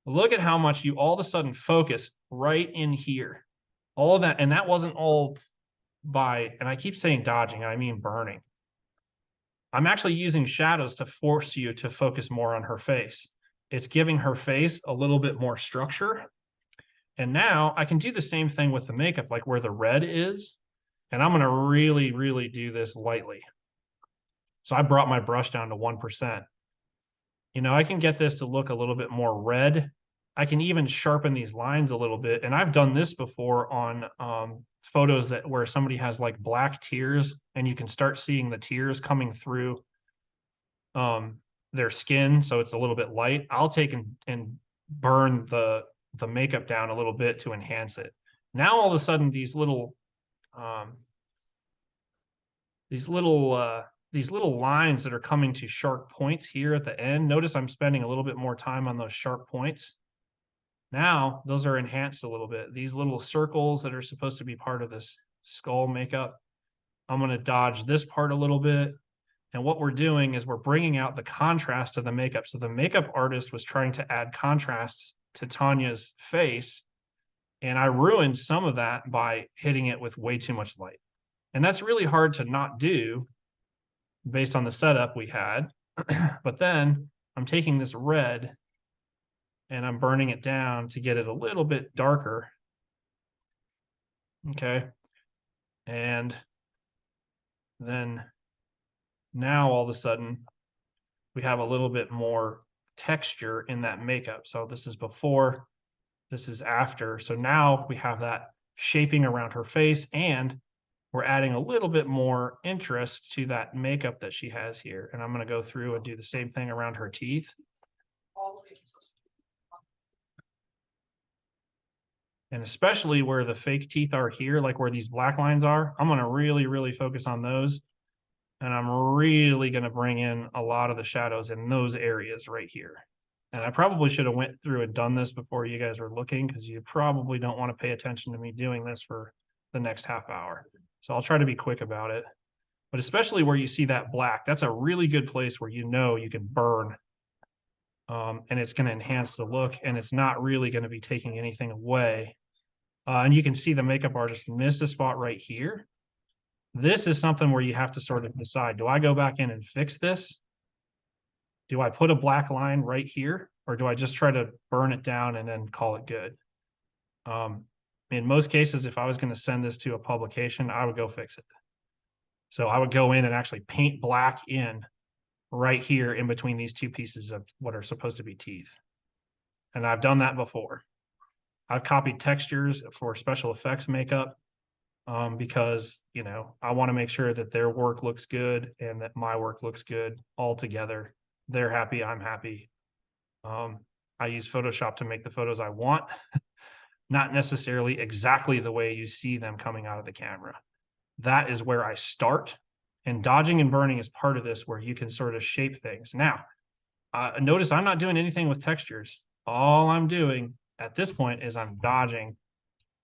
Look at how much you all of a sudden focus right in here. All of that, and that wasn't all by, and I keep saying dodging, I mean burning. I'm actually using shadows to force you to focus more on her face. It's giving her face a little bit more structure. And now I can do the same thing with the makeup, like where the red is. And I'm going to really, really do this lightly. So I brought my brush down to 1%. You know, I can get this to look a little bit more red. I can even sharpen these lines a little bit. And I've done this before on photos where somebody has like black tears, and you can start seeing the tears coming through their skin. So it's a little bit light. I'll take and burn the makeup down a little bit to enhance it. Now, all of a sudden, these little lines that are coming to sharp points here at the end. Notice I'm spending a little bit more time on those sharp points. Now those are enhanced a little bit. These little circles that are supposed to be part of this skull makeup, I'm going to dodge this part a little bit. And what we're doing is we're bringing out the contrast of the makeup. So the makeup artist was trying to add contrast to Tanya's face, and I ruined some of that by hitting it with way too much light. And that's really hard to not do based on the setup we had. But then I'm taking this red and I'm burning it down to get it a little bit darker. Okay. And then now all of a sudden we have a little bit more texture in that makeup. So this is before, this is after. So now we have that shaping around her face, and we're adding a little bit more interest to that makeup that she has here. And I'm going to go through and do the same thing around her teeth. And especially where the fake teeth are here, like where these black lines are, I'm going to really, really focus on those. And I'm really going to bring in a lot of the shadows in those areas right here. And I probably should have went through and done this before you guys were looking, because you probably don't want to pay attention to me doing this for the next half hour. So I'll try to be quick about it. But especially where you see that black, that's a really good place where you know you can burn. And it's going to enhance the look, and it's not really going to be taking anything away. And you can see the makeup artist missed a spot right here. This is something where you have to sort of decide, do I go back in and fix this? Do I put a black line right here, or do I just try to burn it down and then call it good? In most cases, if I was going to send this to a publication, I would go fix it. So I would go in and actually paint black in right here in between these two pieces of what are supposed to be teeth. and I've done that before. I've copied textures for special effects makeup because, you know, I want to make sure that their work looks good and that my work looks good all together. They're happy, I'm happy. I use Photoshop to make the photos I want, not necessarily exactly the way you see them coming out of the camera. That is where I start. And dodging and burning is part of this, where you can sort of shape things. Now, notice I'm not doing anything with textures. All I'm doing at this point is I'm dodging.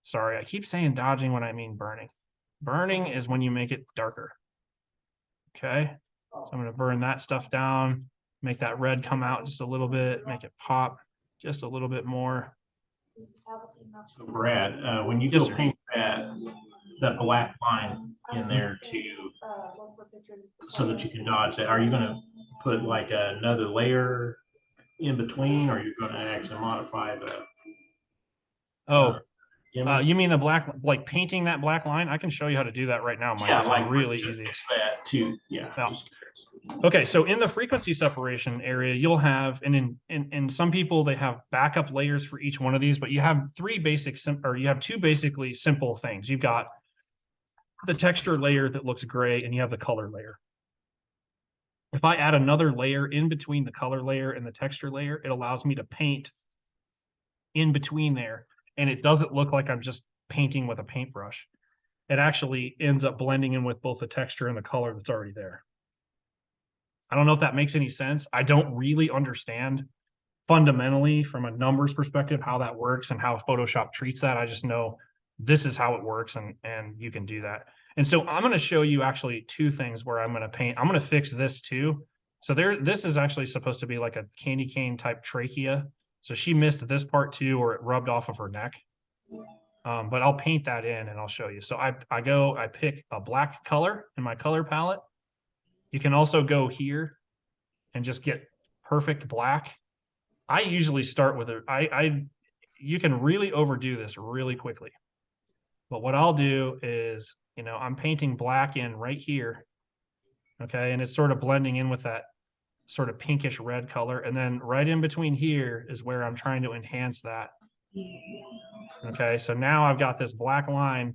Sorry, I keep saying dodging when I mean burning. Burning is when you make it darker. Okay, so I'm going to burn that stuff down, make that red come out just a little bit, make it pop just a little bit more. So Brad, when you Yes, go sir. paint that black line in there so that you can dodge that, are you going to put like another layer in between, or you're going to actually modify the Oh, image? you mean the black, like painting that black line? I can show you how to do that right now, Mike. Yeah, It's like really to easy. fix that tooth. Yeah. Yeah. Just curious. Okay, so in the frequency separation area, you'll have, and in some people they have backup layers for each one of these, but you have three basic, or you have two basically simple things. You've got the texture layer that looks gray, and you have the color layer. If I add another layer in between the color layer and the texture layer, it allows me to paint in between there, and it doesn't look like I'm just painting with a paintbrush. It actually ends up blending in with both the texture and the color that's already there. I don't know if that makes any sense. I don't really understand fundamentally from a numbers perspective how that works and how Photoshop treats that. I just know this is how it works, and you can do that. And so I'm going to show you actually two things where I'm going to paint. I'm going to fix this too. So this is actually supposed to be like a candy cane type trachea. So she missed this part too, or it rubbed off of her neck. But I'll paint that in and I'll show you. So I pick a black color in my color palette. You can also go here and just get perfect black. I usually start with you can really overdo this really quickly. But what I'll do is, you know, I'm painting black in right here. Okay. And it's sort of blending in with that sort of pinkish red color. And then right in between here is where I'm trying to enhance that. Okay. So now I've got this black line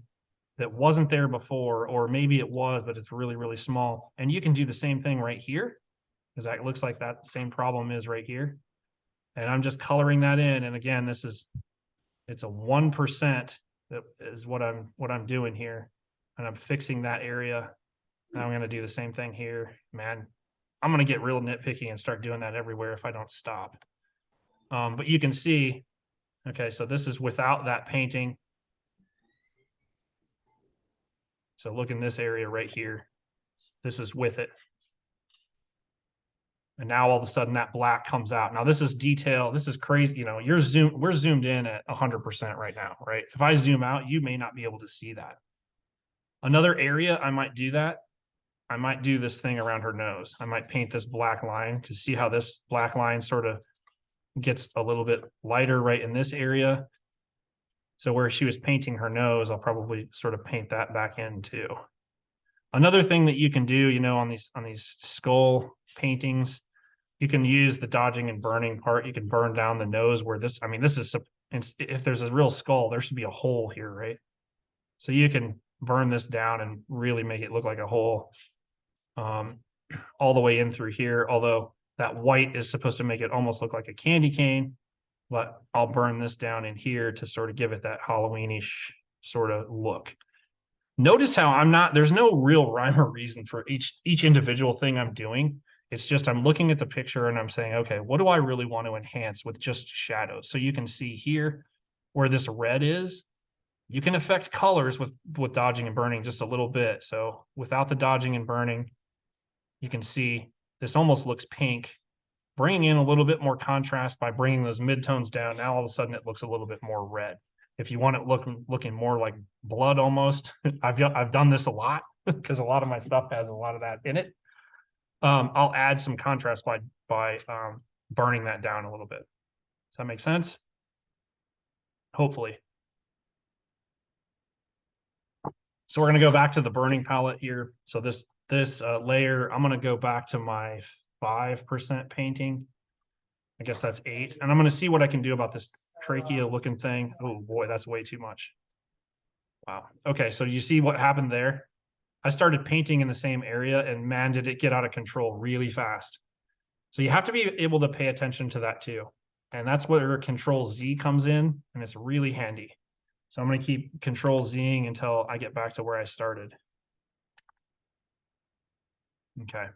that wasn't there before, or maybe it was, but it's really, really small. And you can do the same thing right here, because that looks like that same problem is right here. And I'm just coloring that in. And again, it's a 1% that is what I'm doing here. And I'm fixing that area. Now I'm going to do the same thing here. Man, I'm going to get real nitpicky and start doing that everywhere if I don't stop. But you can see, okay, so this is without that painting. So look in this area right here. This is with it. And now all of a sudden that black comes out. Now this is detail. This is crazy. You know, we're zoomed in at 100% right now, right? If I zoom out, you may not be able to see that. Another area I might do that, I might do this thing around her nose. I might paint this black line to see how this black line sort of gets a little bit lighter right in this area. So where she was painting her nose, I'll probably sort of paint that back in too. Another thing that you can do, you know, on these skull paintings, you can use the dodging and burning part. You can burn down the nose where this, I mean, this is, if there's a real skull, there should be a hole here, right? So you can burn this down and really make it look like a hole all the way in through here. Although that white is supposed to make it almost look like a candy cane, but I'll burn this down in here to sort of give it that Halloweenish sort of look. Notice how there's no real rhyme or reason for each individual thing I'm doing. It's just I'm looking at the picture and I'm saying, okay, what do I really want to enhance with just shadows? So you can see here where this red is, you can affect colors with dodging and burning just a little bit. So without the dodging and burning, you can see this almost looks pink. Bringing in a little bit more contrast by bringing those midtones down, now all of a sudden it looks a little bit more red. If you want it looking more like blood almost, I've done this a lot because a lot of my stuff has a lot of that in it. I'll add some contrast by burning that down a little bit. Does that make sense? Hopefully. So we're going to go back to the burning palette here. So this layer, I'm going to go back to my 5% painting. I guess that's 8. And I'm going to see what I can do about this trachea looking thing. Oh boy, that's way too much. Wow. Okay, so you see what happened there? I started painting in the same area and man, did it get out of control really fast. So you have to be able to pay attention to that too. And that's where Control Z comes in, and it's really handy. So I'm going to keep Control Zing until I get back to where I started. Okay.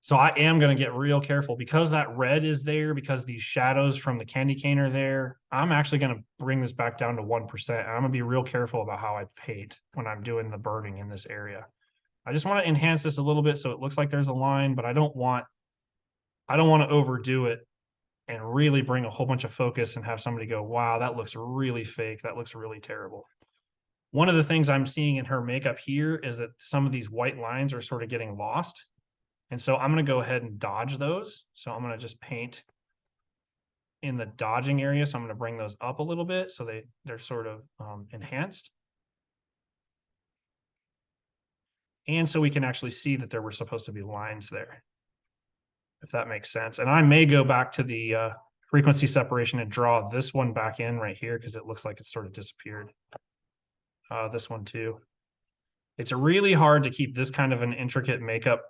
So I am going to get real careful because that red is there, because these shadows from the candy cane are there. I'm actually going to bring this back down to 1%. I'm going to be real careful about how I paint when I'm doing the burning in this area. I just want to enhance this a little bit so it looks like there's a line, but I don't want to overdo it and really bring a whole bunch of focus and have somebody go, wow, that looks really fake. That looks really terrible. One of the things I'm seeing in her makeup here is that some of these white lines are sort of getting lost. And so I'm going to go ahead and dodge those. So I'm going to just paint in the dodging area. So I'm going to bring those up a little bit so they're sort of enhanced. And so we can actually see that there were supposed to be lines there, if that makes sense. And I may go back to the frequency separation and draw this one back in right here because it looks like it's sort of disappeared. This one too. It's really hard to keep this kind of an intricate makeup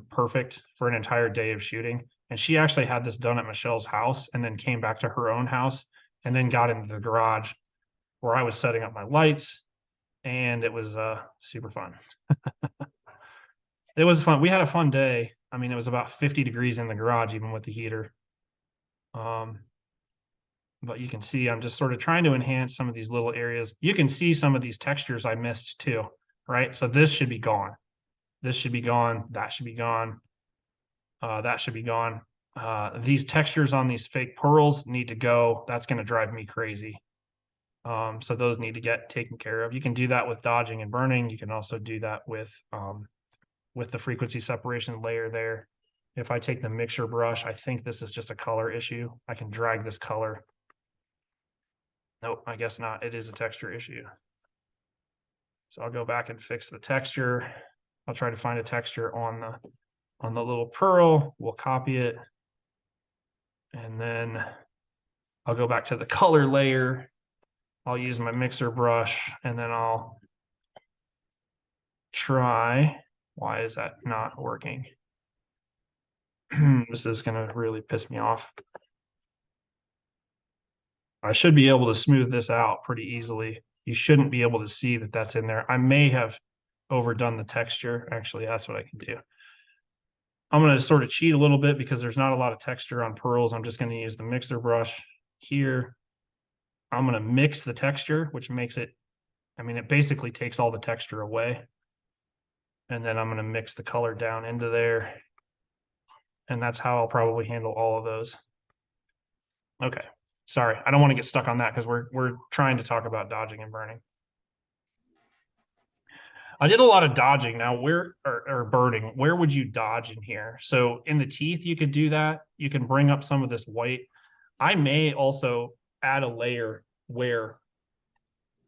perfect for an entire day of shooting. And she actually had this done at Michelle's house and then came back to her own house and then got into the garage where I was setting up my lights, and it was super fun. It was fun. We had a fun day. I mean, it was about 50 degrees in the garage, even with the heater. But you can see I'm just sort of trying to enhance some of these little areas. You can see some of these textures I missed too, right? So this should be gone. This should be gone. That should be gone. That should be gone. These textures on these fake pearls need to go. That's going to drive me crazy. So those need to get taken care of. You can do that with dodging and burning. You can also do that with the frequency separation layer there. If I take the mixer brush, I think this is just a color issue. I can drag this color. Nope, I guess not. It is a texture issue. So I'll go back and fix the texture. I'll try to find a texture on the little pearl. We'll copy it. And then I'll go back to the color layer. I'll use my mixer brush, and then I'll try. Why is that not working? This is going to really piss me off. I should be able to smooth this out pretty easily. You shouldn't be able to see that that's in there. I may have overdone the texture. Actually, that's what I can do. I'm going to sort of cheat a little bit because there's not a lot of texture on pearls. I'm just going to use the mixer brush here. I'm going to mix the texture, which makes it, I mean, it basically takes all the texture away. And then I'm going to mix the color down into there. And that's how I'll probably handle all of those. Okay. Sorry, I don't want to get stuck on that because we're trying to talk about dodging and burning. I did a lot of dodging. Now, or burning, where would you dodge in here? So in the teeth, you could do that. You can bring up some of this white. I may also add a layer where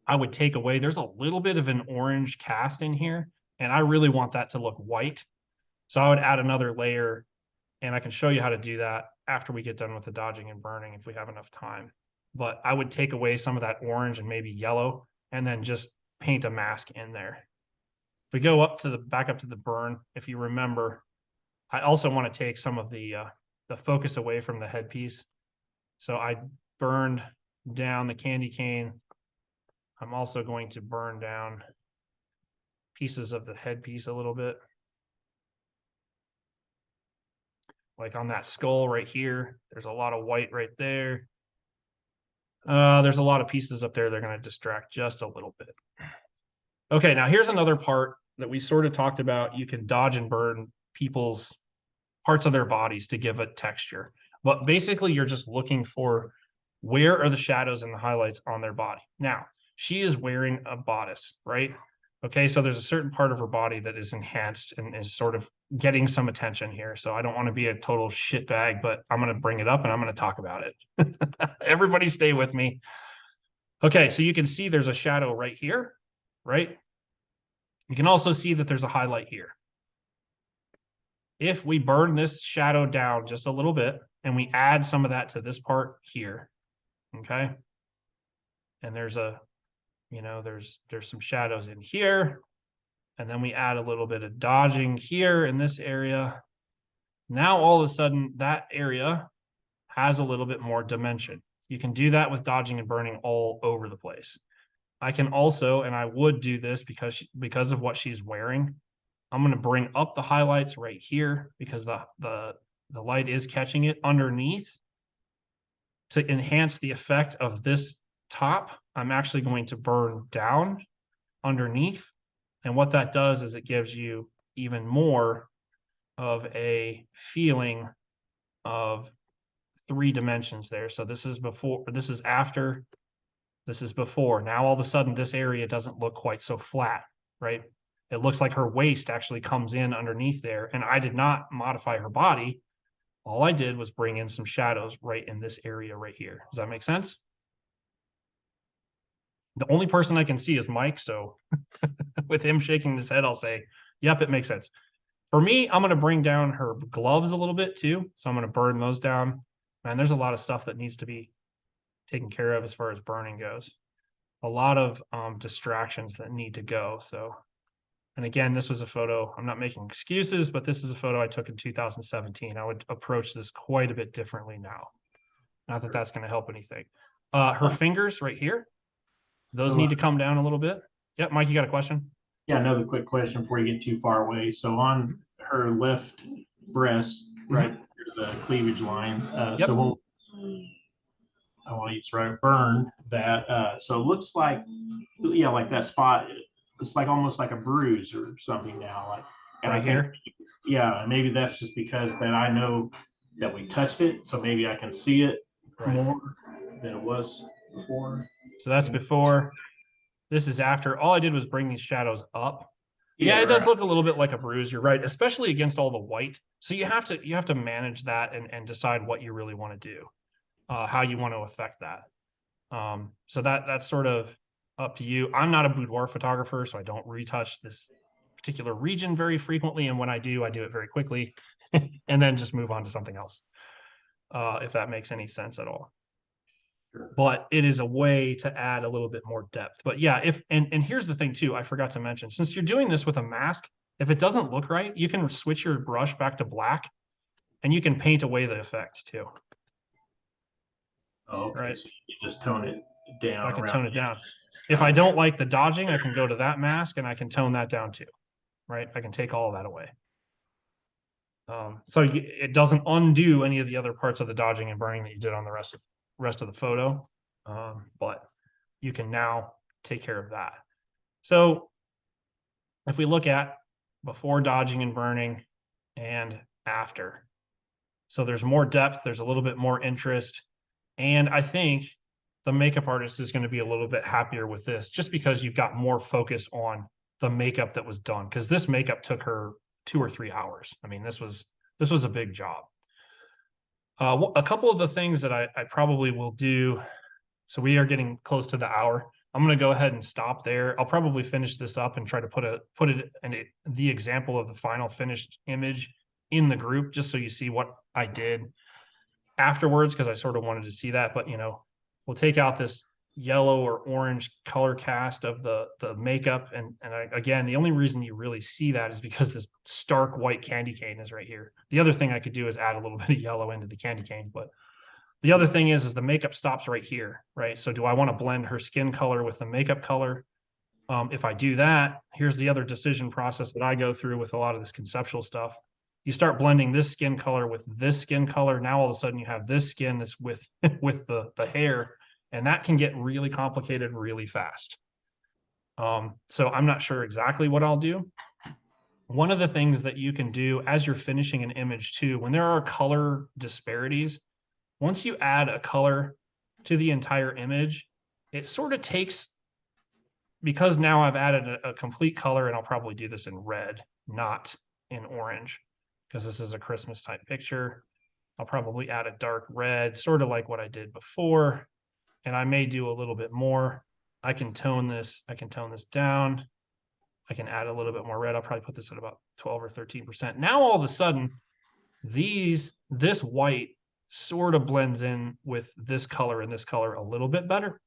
I would take away, there's a little bit of an orange cast in here, and I really want that to look white. So I would add another layer, and I can show you how to do that after we get done with the dodging and burning if we have enough time. But I would take away some of that orange and maybe yellow, and then just paint a mask in there. If we go back up to the burn, if you remember, I also want to take some of the focus away from the headpiece. So I burned down the candy cane. I'm also going to burn down pieces of the headpiece a little bit. Like on that skull right here, there's a lot of white right there. There's a lot of pieces up there that are going to distract just a little bit. Okay, now here's another part that we sort of talked about. You can dodge and burn people's parts of their bodies to give it texture. But basically, you're just looking for where are the shadows and the highlights on their body. Now, she is wearing a bodice, right? Okay, so there's a certain part of her body that is enhanced and is sort of getting some attention here. So I don't want to be a total shitbag, but I'm going to bring it up and I'm going to talk about it. Everybody stay with me. Okay, so you can see there's a shadow right here, right? You can also see that there's a highlight here. If we burn this shadow down just a little bit and we add some of that to this part here. Okay. And there's a, there's some shadows in here. And then we add a little bit of dodging here in this area. Now, all of a sudden, that area has a little bit more dimension. You can do that with dodging and burning all over the place. I can also, and I would do this because of what she's wearing, I'm going to bring up the highlights right here because the light is catching it underneath. To enhance the effect of this top, I'm actually going to burn down underneath. And what that does is it gives you even more of a feeling of 3 dimensions there. So this is before, this is after, this is before. Now all of a sudden this area doesn't look quite so flat, right? It looks like her waist actually comes in underneath there, and I did not modify her body. All I did was bring in some shadows right in this area right here. Does that make sense? The only person I can see is Mike, so with him shaking his head, I'll say, yep, it makes sense. For me, I'm going to bring down her gloves a little bit too. So I'm going to burn those down. Man, there's a lot of stuff that needs to be taken care of as far as burning goes. A lot of distractions that need to go. So, and again, this was a photo. I'm not making excuses, but this is a photo I took in 2017. I would approach this quite a bit differently now. Not that that's going to help anything. Her fingers right here, those need to come down a little bit. Yep, Mike, you got a question? Yeah, another quick question before you get too far away. So on her left breast, right, there's a cleavage line. Yep. So I want to use right burn that. So it looks like, yeah, like that spot. It's like almost like a bruise or something now. Like, and right here. Yeah, maybe that's just because that I know that we touched it, so maybe I can see it more than it was before. So that's before. This is after. All I did was bring these shadows up. Yeah, it right. does look a little bit like a bruise. You're right, especially against all the white. So you have to manage that and decide what you really want to do, how you want to affect that. So that's sort of up to you. I'm not a boudoir photographer, so I don't retouch this particular region very frequently. And when I do it very quickly and then just move on to something else, if that makes any sense at all. But it is a way to add a little bit more depth. But yeah, and here's the thing too, I forgot to mention, since you're doing this with a mask, if it doesn't look right, you can switch your brush back to black and you can paint away the effect too. Oh, okay. Right. So you just tone it down. I can tone it down. If I don't like the dodging, I can go to that mask and I can tone that down too. Right. I can take all of that away. So it doesn't undo any of the other parts of the dodging and burning that you did on the rest of the photo. But you can now take care of that. So if we look at before dodging and burning and after, so there's more depth, there's a little bit more interest. And I think the makeup artist is going to be a little bit happier with this just because you've got more focus on the makeup that was done. Because this makeup took her 2 or 3 hours. I mean, this was a big job. A couple of the things that I probably will do. So we are getting close to the hour. I'm going to go ahead and stop there. I'll probably finish this up and try to put it in the example of the final finished image in the group, just so you see what I did afterwards, because I sort of wanted to see that. But we'll take out this yellow or orange color cast of the makeup, and again, the only reason you really see that is because this stark white candy cane is right here. The other thing I could do is add a little bit of yellow into the candy cane, but the other thing is the makeup stops right here, right? So do I want to blend her skin color with the makeup color? If I do that, here's the other decision process that I go through with a lot of this conceptual stuff. You start blending this skin color with this skin color. Now all of a sudden you have this skin that's with the hair, and that can get really complicated really fast. So I'm not sure exactly what I'll do. One of the things that you can do as you're finishing an image too, when there are color disparities, once you add a color to the entire image, it sort of takes, because now I've added a complete color, and I'll probably do this in red, not in orange, because this is a Christmas type picture. I'll probably add a dark red, sort of like what I did before, and I may do a little bit more. I can tone this down. I can add a little bit more red. I'll probably put this at about 12 or 13%. Now all of a sudden, this white sort of blends in with this color and this color a little bit better.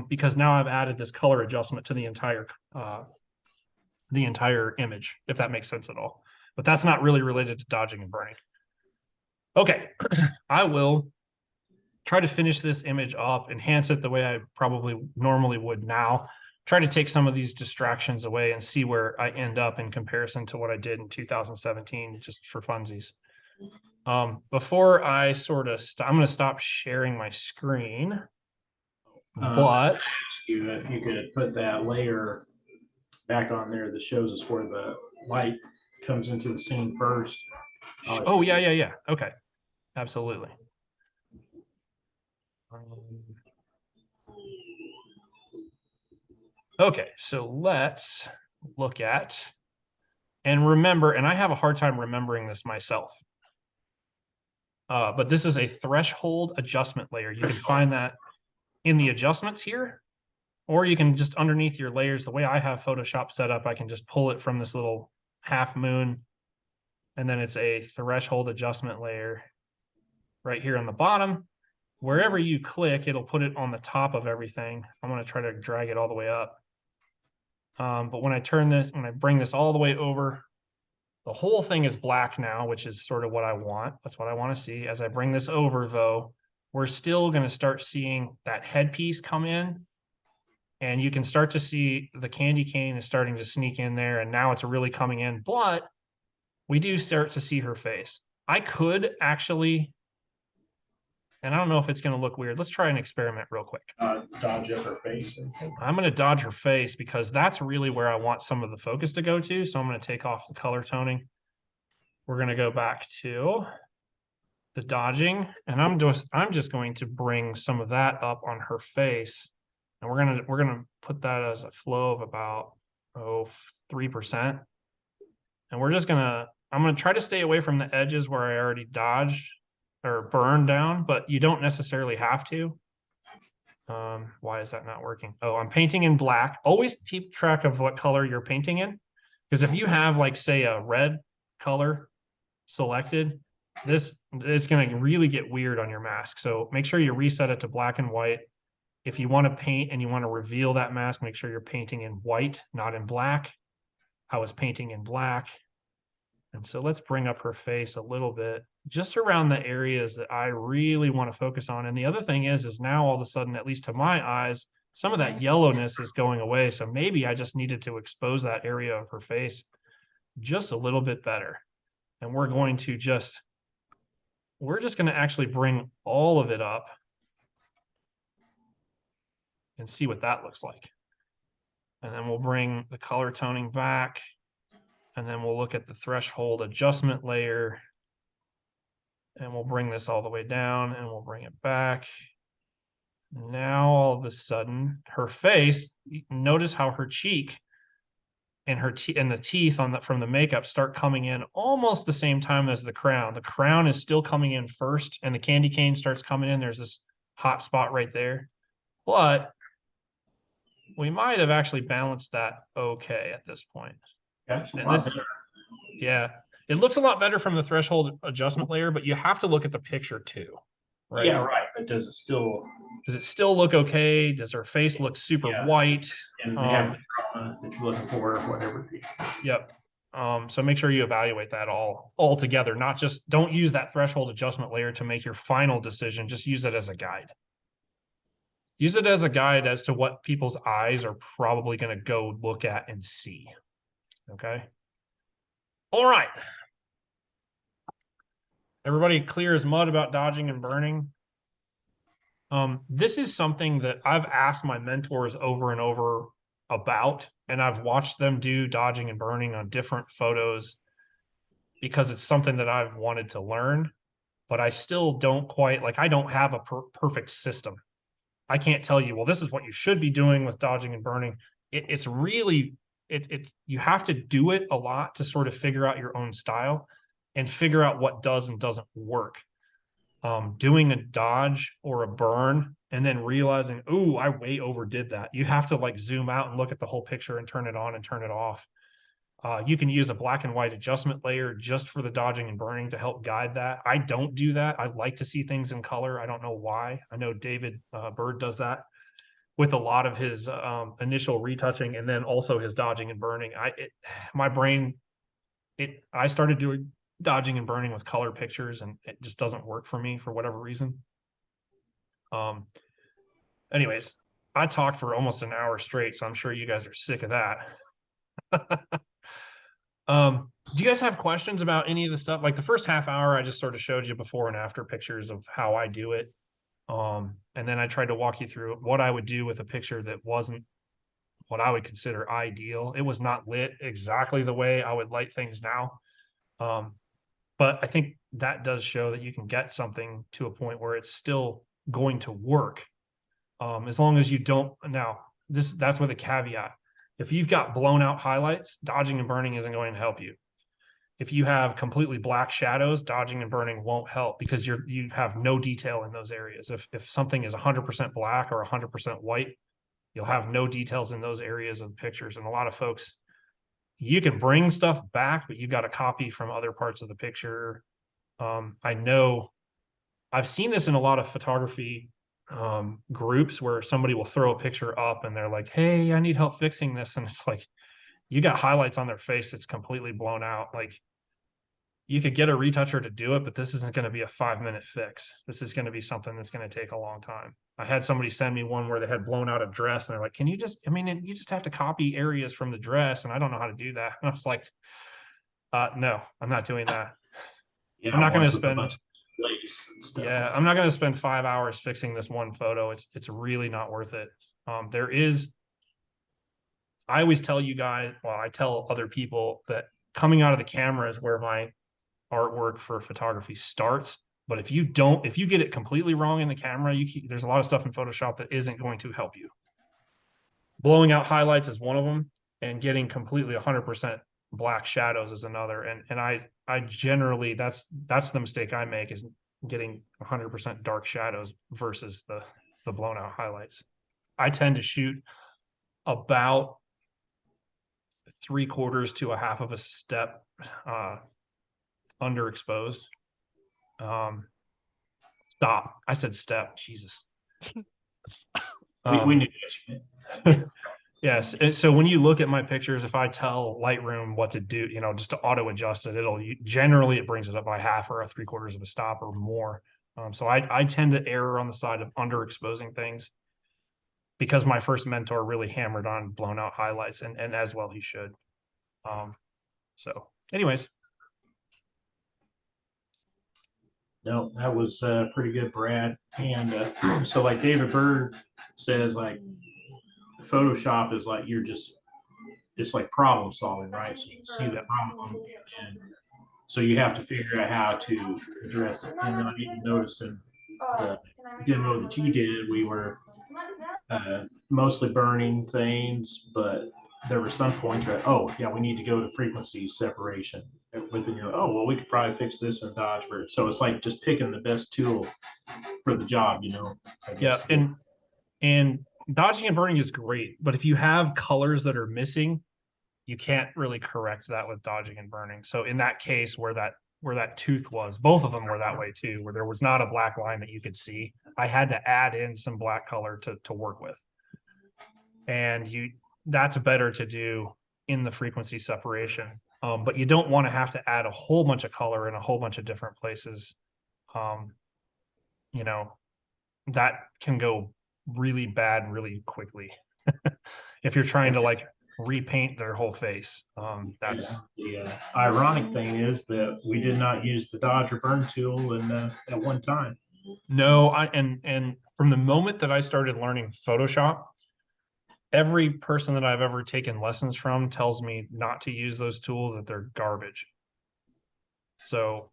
Because now I've added this color adjustment to the entire image, if that makes sense at all. But that's not really related to dodging and burning. Okay, I will try to finish this image up, enhance it the way I probably normally would now, try to take some of these distractions away and see where I end up in comparison to what I did in 2017, just for funsies. Before I sort of, I'm going to stop sharing my screen, but if you could put that layer back on there that shows us where the light comes into the scene first. Oh, yeah. Okay, absolutely. Okay, so let's look at and remember, and I have a hard time remembering this myself. But this is a threshold adjustment layer. You can find that in the adjustments here, or you can just underneath your layers. The way I have Photoshop set up, I can just pull it from this little half moon, and then it's a threshold adjustment layer right here on the bottom. Wherever you click, it'll put it on the top of everything. I'm going to try to drag it all the way up. But when I bring this all the way over, the whole thing is black now, which is sort of what I want. That's what I want to see. As I bring this over, though, we're still going to start seeing that headpiece come in. And you can start to see the candy cane is starting to sneak in there. And now it's really coming in. But we do start to see her face. I could actually, and I don't know if it's going to look weird. Let's try an experiment real quick. Dodge up her face. I'm going to dodge her face because that's really where I want some of the focus to go to. So I'm going to take off the color toning. We're going to go back to the dodging, and I'm just going to bring some of that up on her face, and we're gonna put that as a flow of about 3%, and I'm gonna try to stay away from the edges where I already dodged or burned down, but you don't necessarily have to. Why is that not working? Oh, I'm painting in black. Always keep track of what color you're painting in, because if you have, like, say, a red color selected, it's going to really get weird on your mask. So make sure you reset it to black and white. If you want to paint and you want to reveal that mask, make sure you're painting in white, not in black. I was painting in black. And so let's bring up her face a little bit, just around the areas that I really want to focus on. And the other thing is now all of a sudden, at least to my eyes, some of that yellowness is going away. So maybe I just needed to expose that area of her face just a little bit better. And we're just going to actually bring all of it up and see what that looks like. And then we'll bring the color toning back, and then we'll look at the threshold adjustment layer, and we'll bring this all the way down, and we'll bring it back. Now, all of a sudden, her face, notice how her cheek and the teeth from the makeup start coming in almost the same time as the crown. The crown is still coming in first, and the candy cane starts coming in. There's this hot spot right there, but we might have actually balanced that okay at this point. Yeah, it looks a lot better from the threshold adjustment layer, but you have to look at the picture too, right? Yeah, right. But does it still look okay? Does her face look super white? And have the drama that you're looking for, whatever. Yep. So make sure you evaluate that all together, not just, don't use that threshold adjustment layer to make your final decision. Just use it as a guide. Use it as a guide as to what people's eyes are probably going to go look at and see. Okay. All right. Everybody clear as mud about dodging and burning? This is something that I've asked my mentors over and over about, and I've watched them do dodging and burning on different photos because it's something that I've wanted to learn, but I still don't quite, like, I don't have a perfect system. I can't tell you, well, this is what you should be doing with dodging and burning. It's really, you have to do it a lot to sort of figure out your own style and figure out what does and doesn't work. Doing a dodge or a burn and then realizing, ooh, I way overdid that. You have to, like, zoom out and look at the whole picture and turn it on and turn it off. You can use a black and white adjustment layer just for the dodging and burning to help guide that. I don't do that. I like to see things in color. I don't know why. I know David Bird does that with a lot of his initial retouching and then also his dodging and burning. My brain, I started doing dodging and burning with color pictures, and it just doesn't work for me for whatever reason. Anyways, I talked for almost an hour straight, so I'm sure you guys are sick of that. Do you guys have questions about any of the stuff? Like the first half hour, I just sort of showed you before and after pictures of how I do it. And then I tried to walk you through what I would do with a picture that wasn't what I would consider ideal. It was not lit exactly the way I would light things now. But I think that does show that you can get something to a point where it's still going to work. As long as you don't, now that's with a caveat. If you've got blown out highlights, dodging and burning isn't going to help you. If you have completely black shadows, dodging and burning won't help because you have no detail in those areas. If something is 100% black or 100% white, you'll have no details in those areas of pictures. And a lot of folks, you can bring stuff back, but you've got to copy from other parts of the picture. I know I've seen this in a lot of photography groups where somebody will throw a picture up and they're like, hey, I need help fixing this. And it's like, you got highlights on their face that's completely blown out. Like, you could get a retoucher to do it, but this isn't going to be a 5-minute fix. This is going to be something that's going to take a long time. I had somebody send me one where they had blown out a dress and they're like, can you just, I mean, you just have to copy areas from the dress. And I don't know how to do that. And I was like, no, I'm not doing that. Yeah, I'm not going to ones with a spend, bunch of lace and stuff. yeah, I'm not going to spend 5 hours fixing this one photo. It's really not worth it. There is, I always tell you guys, well, I tell other people that coming out of the camera is where my artwork for photography starts. But if you get it completely wrong in the camera, there's a lot of stuff in Photoshop that isn't going to help you. Blowing out highlights is one of them, and getting completely 100% black shadows is another. And I generally, that's the mistake I make, is getting 100% dark shadows versus the blown out highlights. I tend to shoot about 3/4 to a half of a step underexposed. Stop. I said step. Jesus. We knew that. Yes. And so when you look at my pictures, if I tell Lightroom what to do, just to auto adjust it, generally it brings it up by half or a 3/4 of a stop or more. So I tend to err on the side of underexposing things because my first mentor really hammered on blown out highlights, and as well he should. So anyways. No, that was pretty good, Brad. And so like David Bird says, like Photoshop is like it's like problem solving, right? So you see the problem, and so you have to figure out how to address it. And I didn't notice in the demo that you did, we were mostly burning things, but there were some points where, oh yeah, we need to go to frequency separation. Within your, oh well, we could probably fix this in Dodge. So it's like just picking the best tool for the job, Yeah, and dodging and burning is great, but if you have colors that are missing, you can't really correct that with dodging and burning. So in that case, where that tooth was, both of them were that way too, where there was not a black line that you could see. I had to add in some black color to work with. And that's better to do in the frequency separation. But you don't want to have to add a whole bunch of color in a whole bunch of different places. That can go really bad really quickly if you're trying to like repaint their whole face. That's the ironic thing is that we did not use the dodge or burn tool at one time. no, and from the moment that I started learning Photoshop, every person that I've ever taken lessons from tells me not to use those tools, that they're garbage. So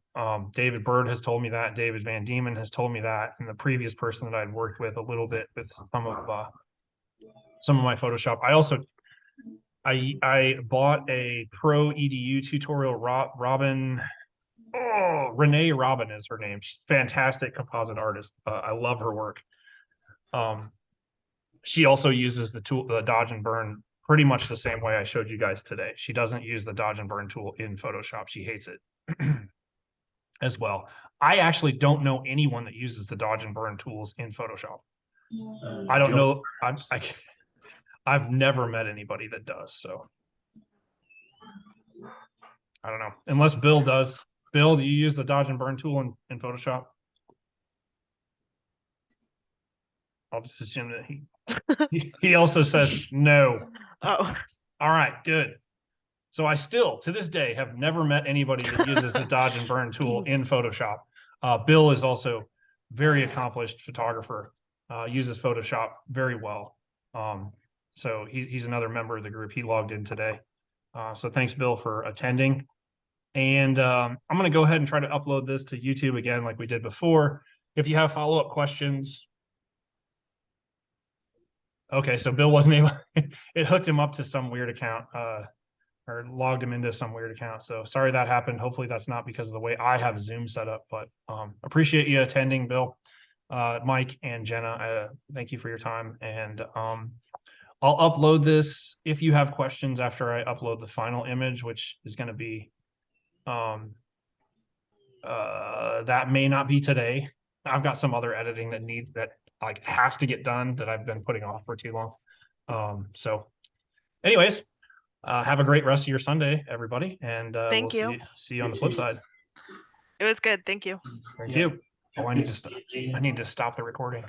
David Bird has told me that, David Van Diemen has told me that, and the previous person that I'd worked with a little bit with some of my Photoshop. I bought a Pro EDU tutorial. Renee Robin is her name. She's a fantastic composite artist. I love her work. She also uses the dodge and burn pretty much the same way I showed you guys today. She doesn't use the dodge and burn tool in Photoshop. She hates it as well. I actually don't know anyone that uses the dodge and burn tools in Photoshop. I don't know. I've never met anybody that does. So I don't know. Unless Bill does. Bill, do you use the dodge and burn tool in Photoshop? I'll just assume that he also says no. Oh, All right, good. So I still, to this day, have never met anybody that uses the dodge and burn tool in Photoshop. Bill is also very accomplished photographer, uses Photoshop very well. So he's another member of the group. He logged in today. So thanks, Bill, for attending. And I'm going to go ahead and try to upload this to YouTube again, like we did before. If you have follow-up questions. Okay, so Bill wasn't able, it hooked him up to some weird account, or logged him into some weird account. So sorry that happened. Hopefully that's not because of the way I have Zoom set up, but appreciate you attending, Bill, Mike, and Jenna. Thank you for your time. And I'll upload this if you have questions after I upload the final image, which is going to be, that may not be today. I've got some other editing that has to get done that I've been putting off for too long. So anyways, have a great rest of your Sunday, everybody. And Thank we'll you. see you on the flip side. It was good. Thank you. Thank you. Oh, I need to stop the recording.